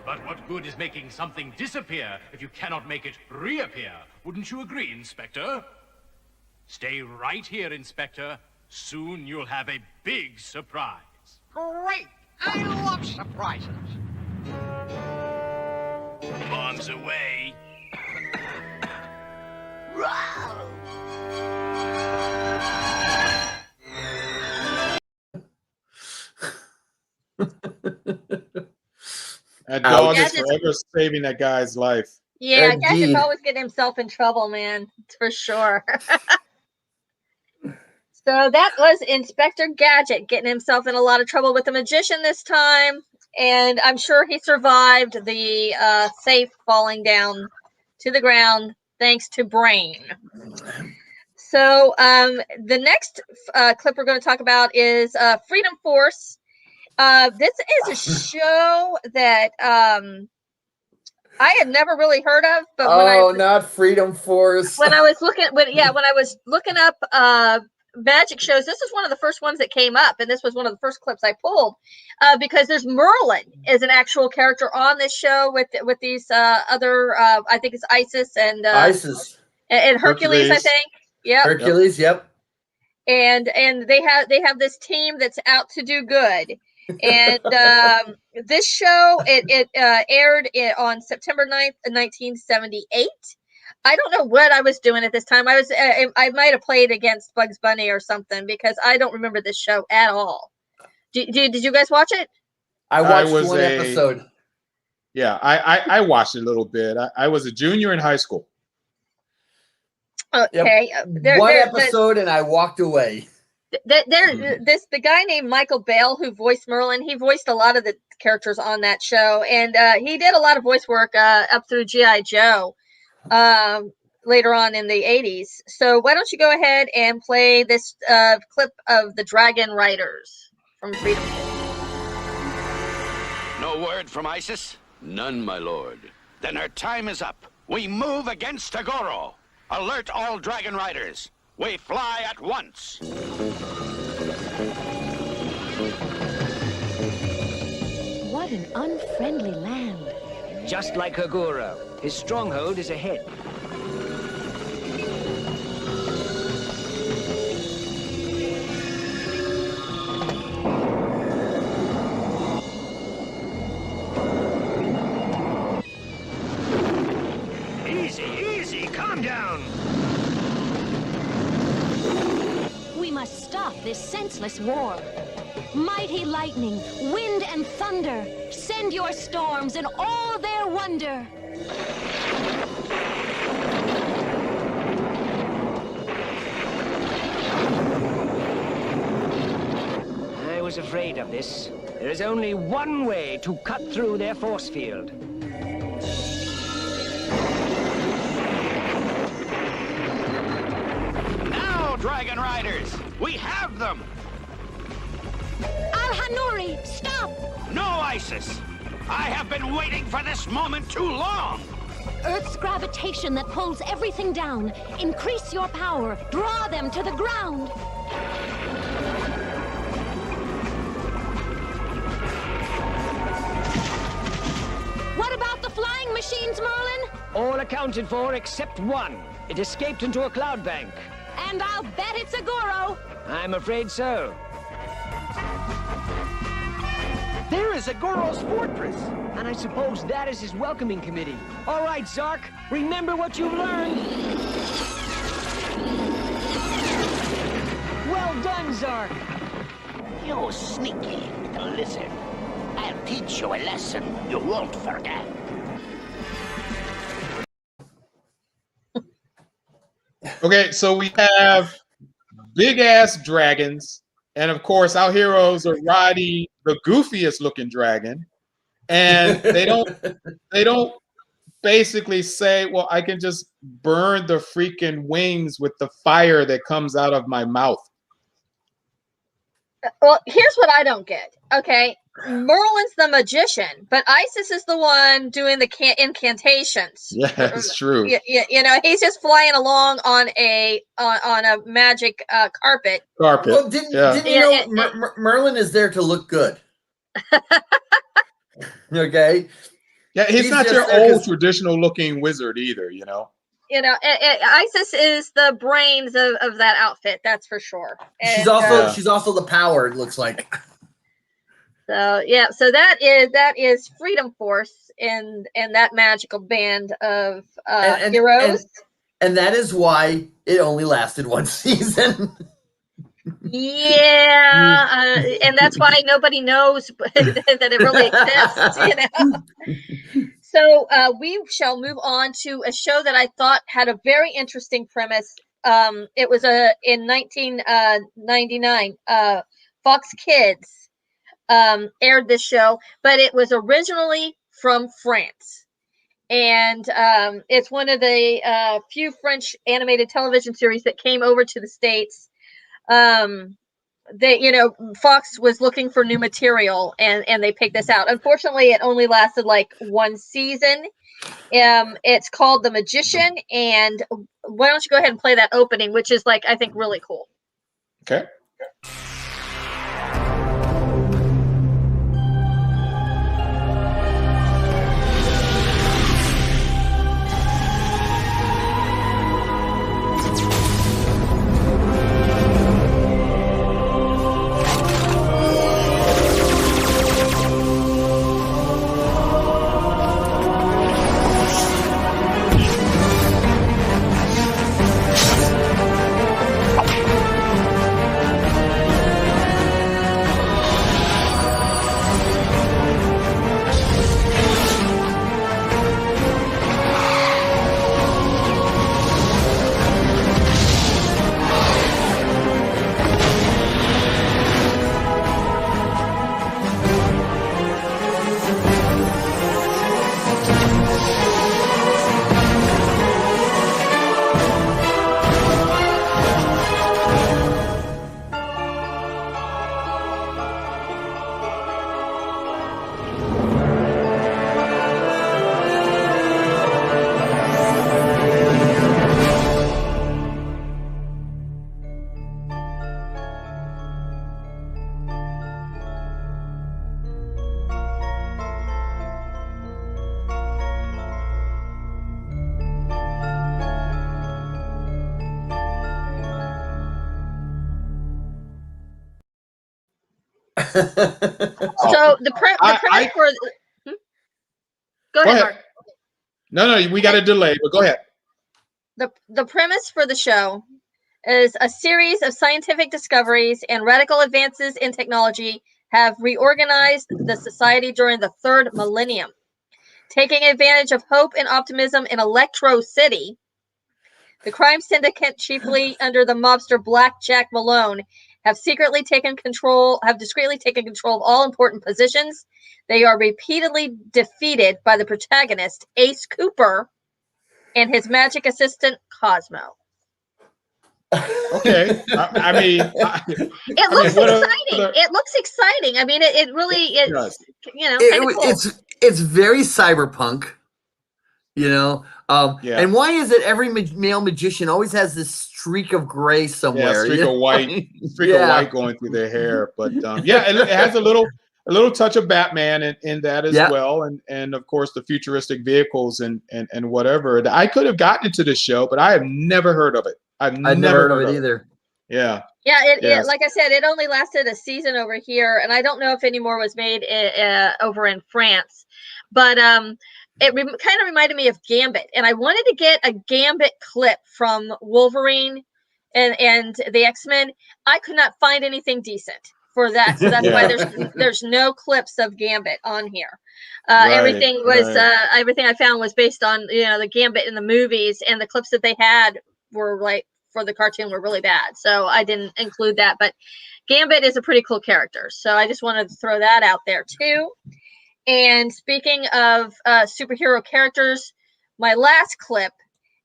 But what good is making something disappear if you cannot make it reappear? Wouldn't you agree, Inspector? Stay right here, Inspector. Soon you'll have a big surprise. Great! I love surprises. Bombs away. That dog is forever saving that guy's life. Yeah, Gadget's always getting himself in trouble, man. For sure. So that was Inspector Gadget getting himself in a lot of trouble with the magician this time. And I'm sure he survived the safe falling down to the ground thanks to Brain. So the next clip we're going to talk about is Freedom Force. This is a show that I had never really heard of. But not Freedom Force. When I was looking up magic shows, this is one of the first ones that came up, and this was one of the first clips I pulled because there's Merlin is an actual character on this show with these other I think it's Isis and Hercules, I think. Yep. Hercules, yep. And they have this team that's out to do good. And this show it aired on September 9th, 1978. I don't know what I was doing at this time. I might have played against Bugs Bunny or something because I don't remember this show at all. Did you guys watch it? I watched one episode. Yeah, I watched it a little bit. I was a junior in high school. Okay, yep. One episode, and I walked away. The guy named Michael Bale who voiced Merlin. He voiced a lot of the characters on that show, and he did a lot of voice work up through G.I. Joe later on in the 80s. So why don't you go ahead and play this clip of the Dragon Riders from Freedom. No word from Isis? None, my lord. Then her time is up. We move against Tagoro. Alert all Dragon Riders. We fly at once. What an unfriendly land. Just like Haguro. His stronghold is ahead. Easy, calm down. We must stop this senseless war. Mighty lightning, wind and thunder, send your storms in all their wonder. I was afraid of this. There is only one way to cut through their force field. Now, Dragon Riders, we have them. Al-Hanuri, stop! No, Isis. I have been waiting for this moment too long. Earth's gravitation that pulls everything down. Increase your power. Draw them to the ground. What about the flying machines, Merlin? All accounted for except one. It escaped into a cloud bank. And I'll bet it's Agoro. I'm afraid so. There is Agoro's fortress. And I suppose that is his welcoming committee. All right, Zark, remember what you've learned. Well done, Zark. You sneaky little lizard. I'll teach you a lesson you won't forget. Okay, so we have big ass dragons, and of course our heroes are riding the goofiest looking dragon, and they don't basically say, well, I can just burn the freaking wings with the fire that comes out of my mouth. Well, here's what I don't get. Okay, Merlin's the magician, but Isis is the one doing the incantations. Yeah, it's true. You know, he's just flying along on a magic carpet. Well, didn't you know Merlin is there to look good? Okay. Yeah, he's not your old traditional looking wizard either, you know. You know, Isis is the brains of that outfit, that's for sure. And, she's also the power, it looks like. So yeah, so that is Freedom Force and that magical band of heroes. And that is why it only lasted one season. Yeah, and that's why nobody knows that it really exists, you know. So we shall move on to a show that I thought had a very interesting premise. It was in 1999. Fox Kids aired this show, but it was originally from France. And it's one of the few French animated television series that came over to the States. Fox was looking for new material and they picked this out. Unfortunately, it only lasted like one season. It's called The Magician, and why don't you go ahead and play that opening, which is like, I think, really cool. Okay. So the premise for go ahead, Mark. No, we got a delay, but go ahead. The premise for the show is a series of scientific discoveries and radical advances in technology have reorganized the society during the third millennium. Taking advantage of hope and optimism in Electro City, the crime syndicate, chiefly under the mobster Black Jack Malone, have discreetly taken control of all important positions. They are repeatedly defeated by the protagonist, Ace Cooper, and his magic assistant, Cosmo. Okay. It looks exciting. It looks exciting. I mean, it really does. You know, kind of cool. It's very cyberpunk, you know. And why is it every male magician always has this streak of gray somewhere? Yeah, of white going through their hair. But it has a little touch of Batman in that as well, and of course the futuristic vehicles and whatever. I could have gotten into this show, but I have never heard of it. I've never heard of it either. Yeah. Yeah, it like I said, it only lasted a season over here, and I don't know if any more was made over in France. But it kind of reminded me of Gambit, and I wanted to get a Gambit clip from Wolverine and the X-Men. I could not find anything decent for that, so that's why there's no clips of Gambit on here. Everything I found was based on the Gambit in the movies, and the clips that they had were like for the cartoon were really bad, so I didn't include that. But Gambit is a pretty cool character, so I just wanted to throw that out there too. And speaking of superhero characters, my last clip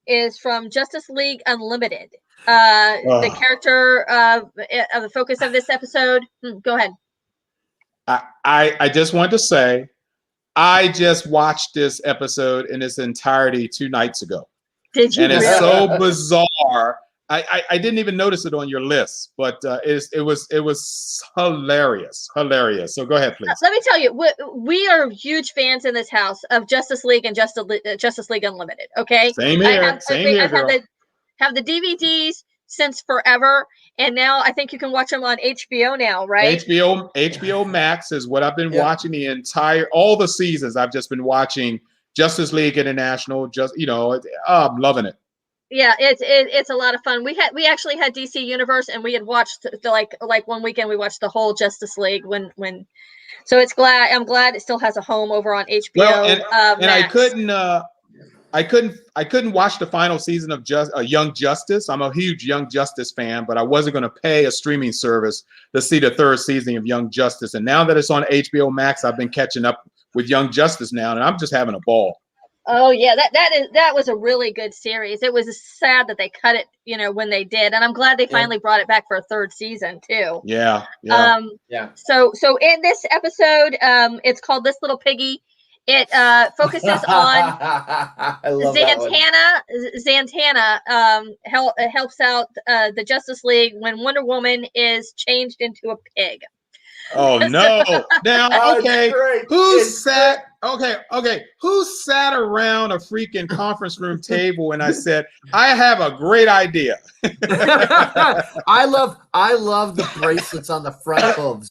is from Justice League Unlimited. The character of the focus of this episode. Go ahead. I just want to say, I just watched this episode in its entirety 2 nights ago. Did you? And it's so bizarre. I didn't even notice it on your list, but it was hilarious. So go ahead, please. Let me tell you, we are huge fans in this house of Justice League and Justice League Unlimited. Okay, same here. I have the DVDs since forever, and now I think you can watch them on HBO now, right? HBO Max is what I've been watching all the seasons. I've just been watching Justice League International. I'm loving it. Yeah, it's a lot of fun. We actually had DC Universe, and we had watched like one weekend we watched the whole Justice League when so I'm glad it still has a home over on HBO. Well, and Max. I couldn't watch the final season of Young Justice. I'm a huge Young Justice fan, but I wasn't going to pay a streaming service to see the 3rd season of Young Justice. And now that it's on HBO Max, I've been catching up with Young Justice now, and I'm just having a ball. Oh yeah, that was a really good series. It was sad that they cut it, when they did, and I'm glad they finally brought it back for a 3rd season too. Yeah. So in this episode, it's called This Little Piggy. It focuses on Zatanna helps out the Justice League when Wonder Woman is changed into a pig. Oh no! Now, okay, who sat around a freaking conference room table and I said, I have a great idea. I love the bracelets on the front hooves.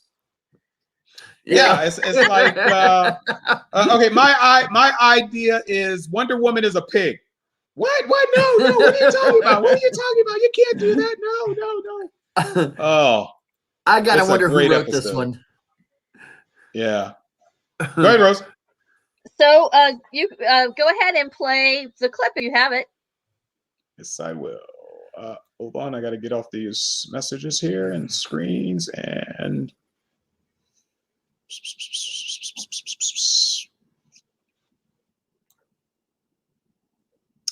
Yeah, it's like okay. My idea is Wonder Woman is a pig. What? No. What are you talking about? You can't do that. No. Oh. I gotta wonder who wrote this one. Yeah. Go ahead, Rose. So you go ahead and play the clip if you have it. Yes, I will. Hold on, I gotta get off these messages here and screens and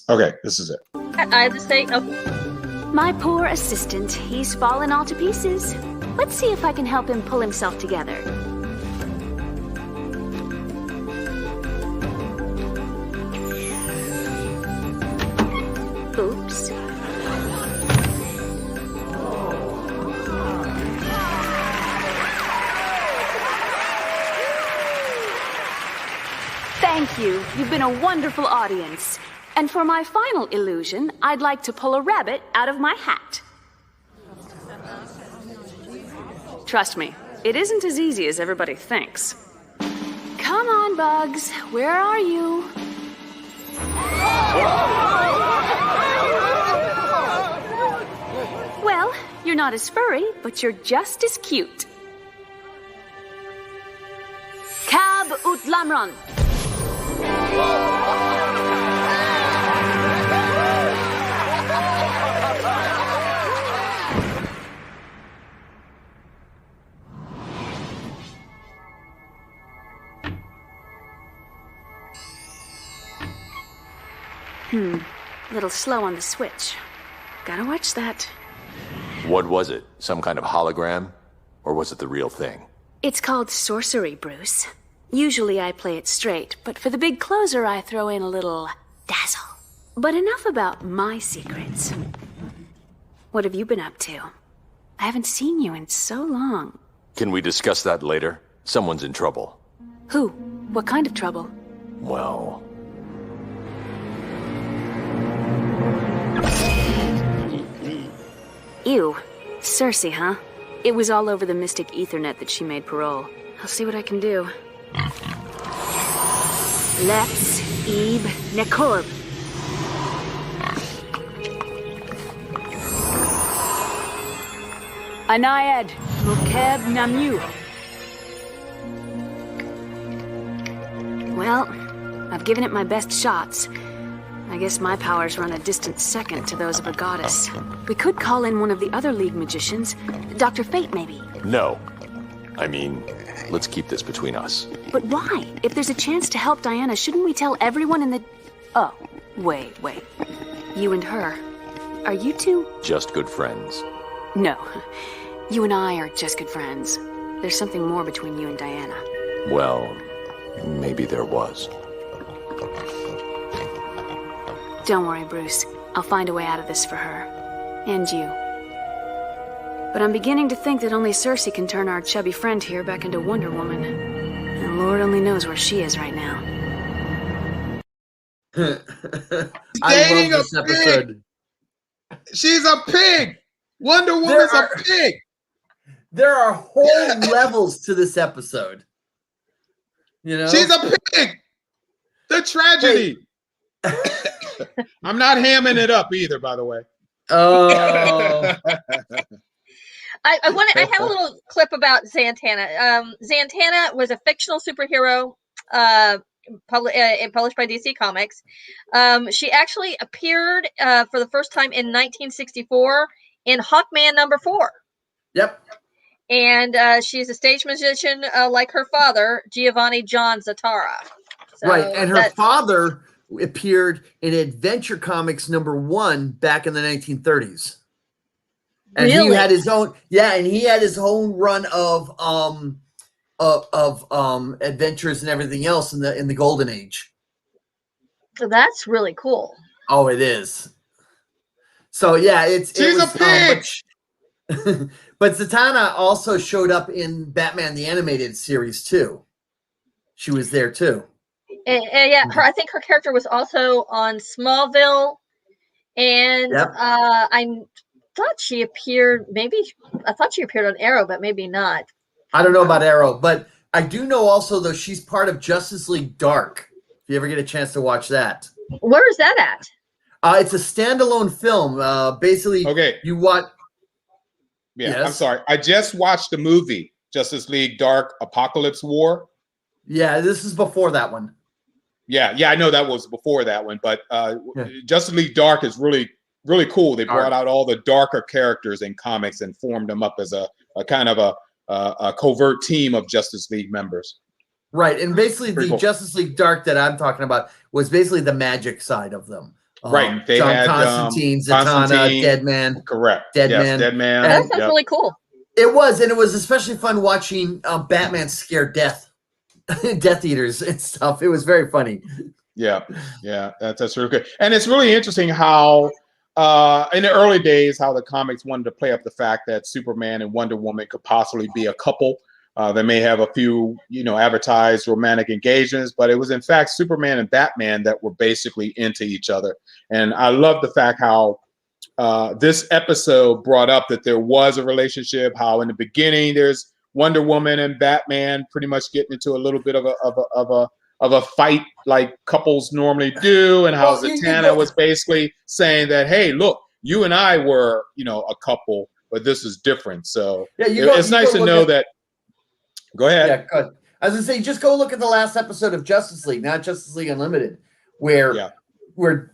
okay, this is it. I just say, My poor assistant, he's fallen all to pieces. Let's see if I can help him pull himself together. Oops. Thank you. You've been a wonderful audience. And for my final illusion, I'd like to pull a rabbit out of my hat. Trust me, it isn't as easy as everybody thinks. Come on, Bugs. Where are you? Well, you're not as furry, but you're just as cute. Cab ut lamron. Little slow on the switch. Gotta watch that. What was it? Some kind of hologram? Or was it the real thing? It's called sorcery, Bruce. Usually I play it straight, but for the big closer I throw in a little dazzle. But enough about my secrets. What have you been up to? I haven't seen you in so long. Can we discuss that later? Someone's in trouble. Who? What kind of trouble? Well... Ew. Cersei, huh? It was all over the Mystic Ethernet that she made parole. I'll see what I can do. Let's Ib Nekorb. Anayed Mokeb Namu. Well, I've given it my best shots. I guess my powers run a distant second to those of a goddess. We could call in one of the other League magicians. Dr. Fate, maybe. No. I mean, let's keep this between us. But why? If there's a chance to help Diana, shouldn't we tell everyone in the... Oh, wait. You and her. Are you two? Just good friends. No. You and I are just good friends. There's something more between you and Diana. Well, maybe there was. Don't worry, Bruce. I'll find a way out of this for her. And you. But I'm beginning to think that only Cersei can turn our chubby friend here back into Wonder Woman. And Lord only knows where she is right now. I love this episode. She's a pig! Wonder Woman's a pig! There are whole levels to this episode. You know? She's a pig! The tragedy! I'm not hamming it up either, by the way. Oh. I have a little clip about Zatanna. Zatanna was a fictional superhero published by DC Comics. She actually appeared for the first time in 1964 in Hawkman #4. Yep. And she's a stage magician like her father, Giovanni John Zatara. So right, and her father appeared in Adventure Comics #1 back in the 1930s. And really? He had his own, and he had his own run of adventures and everything else in the Golden Age. So that's really cool. Oh, it is. So yeah, she's a pig. But Zatanna also showed up in Batman the Animated Series too. She was there too. Yeah, I think her character was also on Smallville, and I thought she appeared. I thought she appeared on Arrow, but maybe not. I don't know about Arrow, but I do know also though she's part of Justice League Dark. If you ever get a chance to watch that, where is that at? It's a standalone film. Basically, you watch. Yeah, yes? I'm sorry. I just watched the movie Justice League Dark Apocalypse War. Yeah, this is before that one. Yeah, I know that was before that one, but Justice League Dark is really, really cool. They brought out all the darker characters in comics and formed them up as a kind of a covert team of Justice League members. Right, and basically the cool. Justice League Dark that I'm talking about was basically the magic side of them. Right, they John had Constantine, Zatanna, Deadman. Correct. Deadman. Deadman. That sounds really cool. It was, and it was especially fun watching Batman scare Death Eaters and stuff. It was very funny. Yeah, that's really good. And it's really interesting how in the early days, how the comics wanted to play up the fact that Superman and Wonder Woman could possibly be a couple. They may have a few, advertised romantic engagements, but it was in fact Superman and Batman that were basically into each other. And I love the fact how this episode brought up that there was a relationship, how in the beginning there's Wonder Woman and Batman pretty much getting into a little bit of a fight like couples normally do, and how Zatanna was basically saying that, hey, look, you and I were, a couple, but this is different. So it's nice to know that. Go ahead. Yeah, good. As I say, just go look at the last episode of Justice League, not Justice League Unlimited, where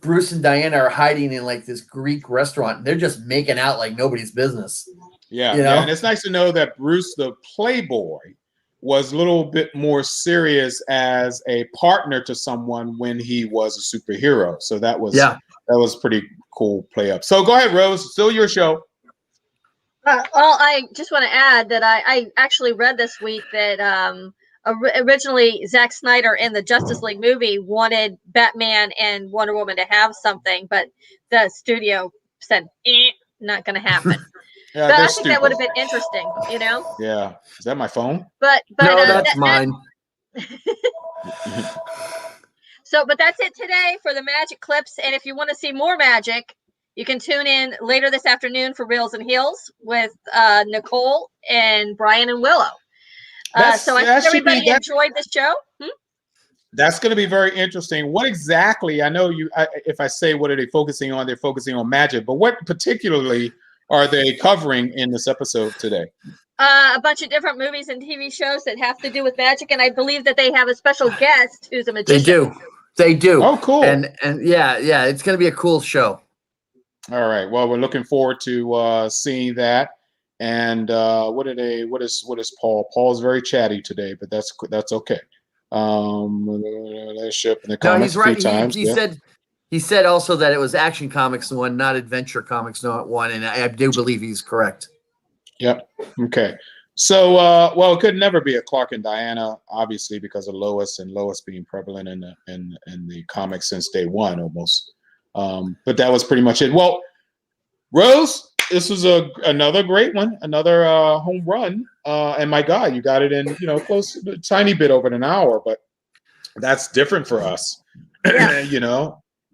Bruce and Diana are hiding in like this Greek restaurant, and they're just making out like nobody's business. Yeah, and it's nice to know that Bruce, the Playboy, was a little bit more serious as a partner to someone when he was a superhero. So that was pretty cool play up. So go ahead, Rose. Still your show. Well, I just want to add that I actually read this week that originally Zack Snyder in the Justice League movie wanted Batman and Wonder Woman to have something, but the studio said, not going to happen. Yeah, but I think that would have been interesting, Yeah. Is that my phone? But no, that's mine. But that's it today for the magic clips. And if you want to see more magic, you can tune in later this afternoon for Reels and Heels with Nicole and Brian and Willow. So I hope everybody enjoyed this show. That's going to be very interesting. What exactly, I know if I say what are they focusing on, they're focusing on magic, but what particularly are they covering in this episode today? A bunch of different movies and TV shows that have to do with magic, and I believe that they have a special guest who's a magician. They do. Oh, cool. And yeah, it's going to be a cool show. All right. Well, we're looking forward to seeing that. And what is Paul? Paul's very chatty today, but that's okay. Ship in the he's right. He said also that it was Action Comics one, not Adventure Comics one, and I do believe he's correct. Yep. Okay. So, it could never be a Clark and Diana, obviously, because of Lois and Lois being prevalent in the comics since day one almost. But that was pretty much it. Well, Rose, this was another great one, another home run. And my God, you got it in, close, a tiny bit over an hour, but that's different for us,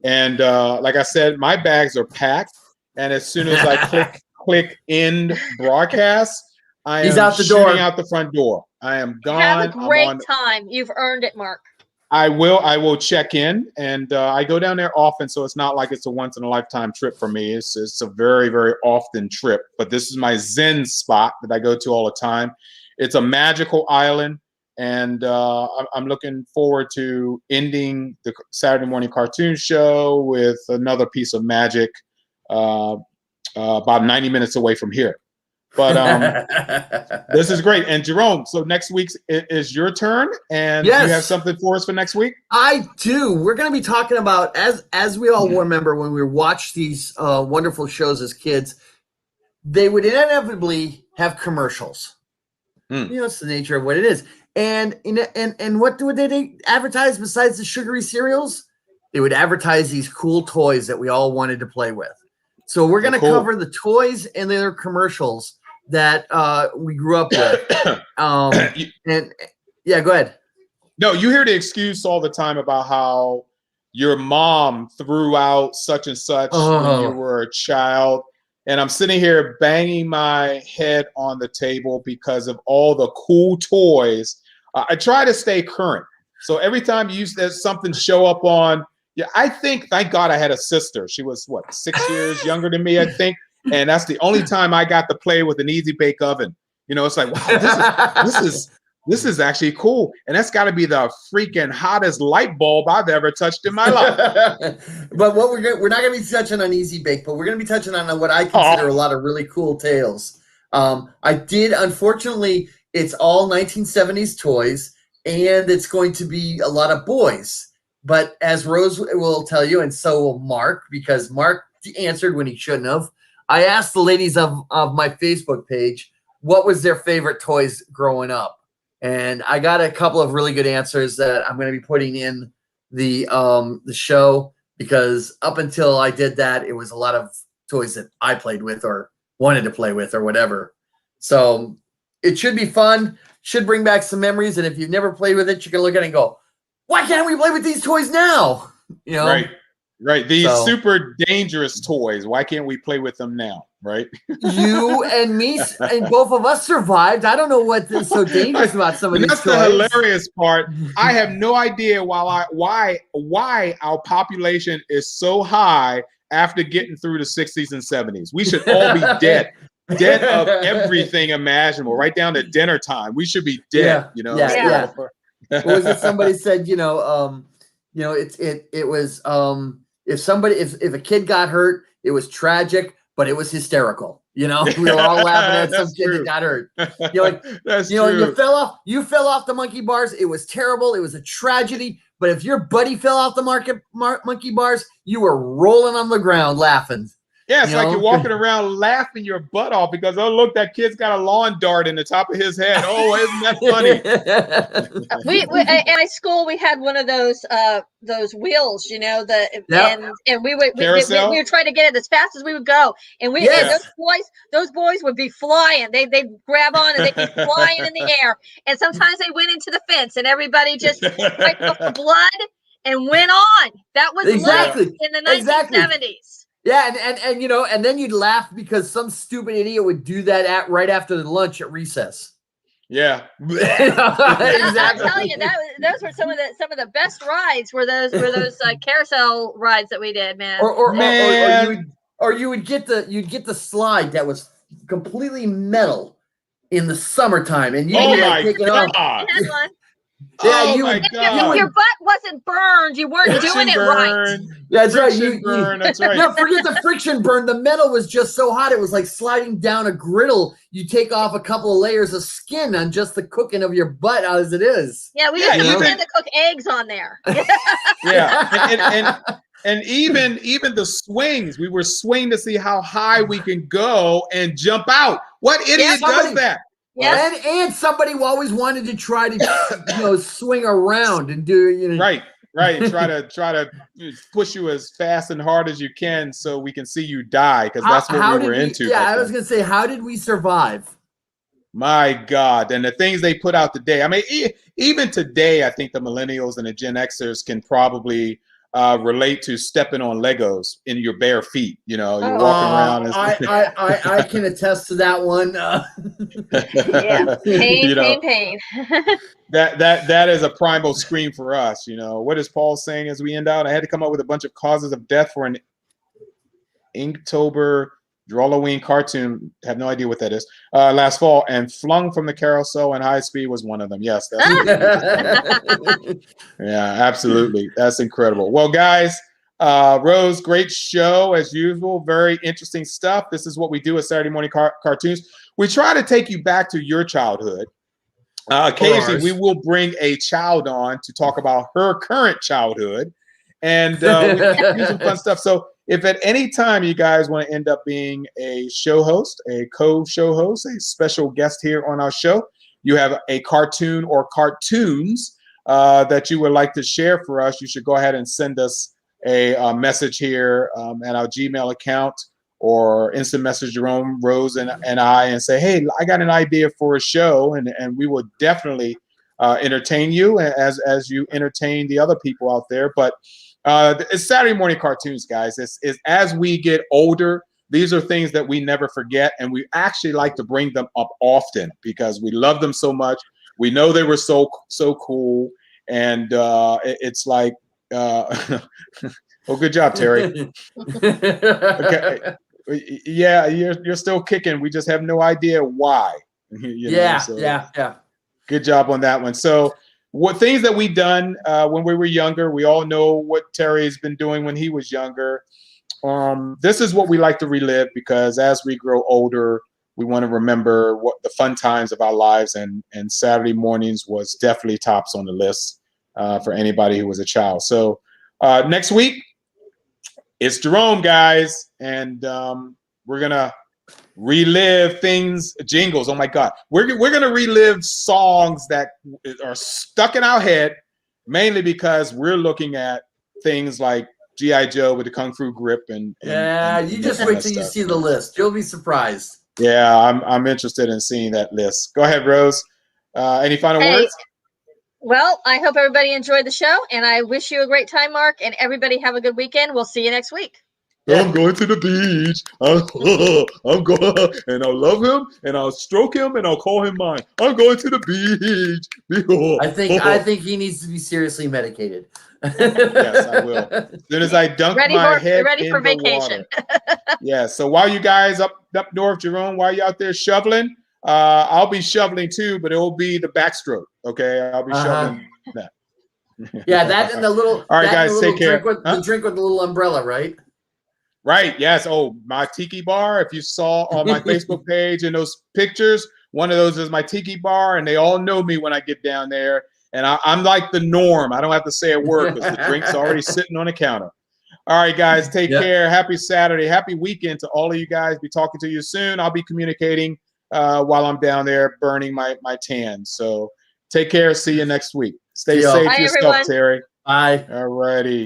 And like I said, my bags are packed, and as soon as I click end broadcast, I am out the door, out the front door. I am gone. Have a great time. You've earned it, Mark. I will check in, and I go down there often, so it's not like it's a once in a lifetime trip for me. It's a very, very often trip, but this is my Zen spot that I go to all the time. It's a magical island, and I'm looking forward to ending the Saturday morning cartoon show with another piece of magic about 90 minutes away from here. But this is great. And Jerome, so next week is your turn, and you have something for us for next week? I do. We're going to be talking about, as we all remember when we watched these wonderful shows as kids, they would inevitably have commercials. It's the nature of what it is. And what would they advertise besides the sugary cereals? They would advertise these cool toys that we all wanted to play with. So we're going to cover the toys and their commercials that we grew up with. And yeah, go ahead. No, you hear the excuse all the time about how your mom threw out such and such when you were a child. And I'm sitting here banging my head on the table because of all the cool toys. I try to stay current. So every time there's something show up on, thank God I had a sister. She was 6 years younger than me, I think. And that's the only time I got to play with an easy bake oven. It's like, wow, this is actually cool. And that's got to be the freaking hottest light bulb I've ever touched in my life. But we're not going to be touching on easy bake, but we're going to be touching on what I consider a lot of really cool tales. Unfortunately, it's all 1970s toys, and it's going to be a lot of boys. But as Rose will tell you, and so will Mark, because Mark answered when he shouldn't have, I asked the ladies of my Facebook page what was their favorite toys growing up. And I got a couple of really good answers that I'm going to be putting in the show, because up until I did that, it was a lot of toys that I played with or wanted to play with or whatever. So it should be fun, should bring back some memories. And if you've never played with it, you can look at it and go, why can't we play with these toys now? Right. These super dangerous toys. Why can't we play with them now? right? You and me, and both of us survived. I don't know what is so dangerous about some of these That's toys. the hilarious part. I have no idea why our population is so high after getting through the 60s and 70s. We should all be dead. Dead of everything imaginable, right down to dinner time. We should be dead, you know. Yeah. What was it? Somebody said, it was if a kid got hurt, it was tragic, but it was hysterical. We were all laughing at some kid that got hurt. That's true. You fell off the monkey bars. It was terrible. It was a tragedy. But if your buddy fell off the monkey bars, you were rolling on the ground laughing. Yeah, it's like you're walking around laughing your butt off because, oh, look, that kid's got a lawn dart in the top of his head. Oh, isn't that funny? we at my school we had one of those wheels, and we would try to get it as fast as we would go, and those boys would be flying. They'd grab on and they'd be flying in the air, and sometimes they went into the fence, and everybody just wiped off the blood and went on. That was life in the 1970s. Yeah, and then you'd laugh because some stupid idiot would do that right after the lunch at recess. Yeah, exactly. I'm telling you, those were some of the best rides. Were those carousel rides that we did, man. Or you would get the slide that was completely metal in the summertime, and you take it off. Yeah, God. If your butt wasn't burned, you weren't doing it right. That's right. That's right. No, forget the friction burn. The metal was just so hot. It was like sliding down a griddle. You take off a couple of layers of skin on just the cooking of your butt as it is. Yeah, we used to pretend to cook eggs on there. Yeah. And even the swings, we were swinging to see how high we can go and jump out. What idiot does that? Yeah, and somebody always wanted to try to swing around and do right. Try to push you as fast and hard as you can so we can see you die, because that's what we were into. Yeah, I was gonna say, how did we survive? My God, and the things they put out today. I mean, even today, I think the millennials and the Gen Xers can probably relate to stepping on Legos in your bare feet. You're walking around. I can attest to that one. Pain. That is a primal scream for us. What is Paul saying as we end out? I had to come up with a bunch of causes of death for an Inktober Halloween cartoon. Have no idea what that is. Last fall, and flung from the carousel in high speed was one of them. Yes, yeah, absolutely. That's incredible. Well, guys, Rose, great show as usual. Very interesting stuff. This is what we do at Saturday Morning Cartoons. We try to take you back to your childhood. Occasionally, we will bring a child on to talk about her current childhood, and we can do some fun stuff. So, if at any time you guys want to end up being a show host, a co-show host, a special guest here on our show, you have a cartoon or cartoons that you would like to share for us, you should go ahead and send us a message here at our Gmail account, or instant message Jerome, Rose, and I, and say, hey, I got an idea for a show, and we will definitely entertain you as you entertain the other people out there. But it's Saturday Morning Cartoons, guys. It's as we get older, these are things that we never forget, and we actually like to bring them up often because we love them so much. We know they were so cool, and it's like, well, good job, Terry. Okay. Yeah, you're still kicking. We just have no idea why. Yeah. Good job on that one. So, what things that we've done when we were younger, we all know what Terry's been doing when he was younger. This is what we like to relive, because as we grow older, we want to remember what the fun times of our lives, and Saturday mornings was definitely tops on the list for anybody who was a child. So next week, it's Jerome, guys, and we're gonna relive jingles. Oh my God, we're gonna relive songs that are stuck in our head, mainly because we're looking at things like G.I. Joe with the Kung Fu grip, and you just wait till you see the list. You'll be surprised. Yeah, I'm interested in seeing that list. Go ahead, Rose. Any final words? Well, I hope everybody enjoyed the show, and I wish you a great time, Mark, and everybody have a good weekend. We'll see you next week. I'm going to the beach. I'm going, and I'll love him, and I'll stroke him, and I'll call him mine. I'm going to the beach. I think he needs to be seriously medicated. Yes, I will. As soon as I dunk my head in the vacation. water. Yeah. So while you guys up north, Jerome, while you out there shoveling, I'll be shoveling too, but it will be the backstroke. Okay, I'll be shoveling that. Yeah, that and the little. All right, guys, take care. The drink with the little umbrella, right? Right. Yes. Oh, my tiki bar. If you saw on my Facebook page and those pictures, one of those is my tiki bar, and they all know me when I get down there. And I'm like the norm. I don't have to say a word because the drink's already sitting on the counter. All right, guys, take care. Happy Saturday. Happy weekend to all of you guys. Be talking to you soon. I'll be communicating while I'm down there burning my tan. So take care. See you next week. Stay safe yourself, Terry. Bye. All righty.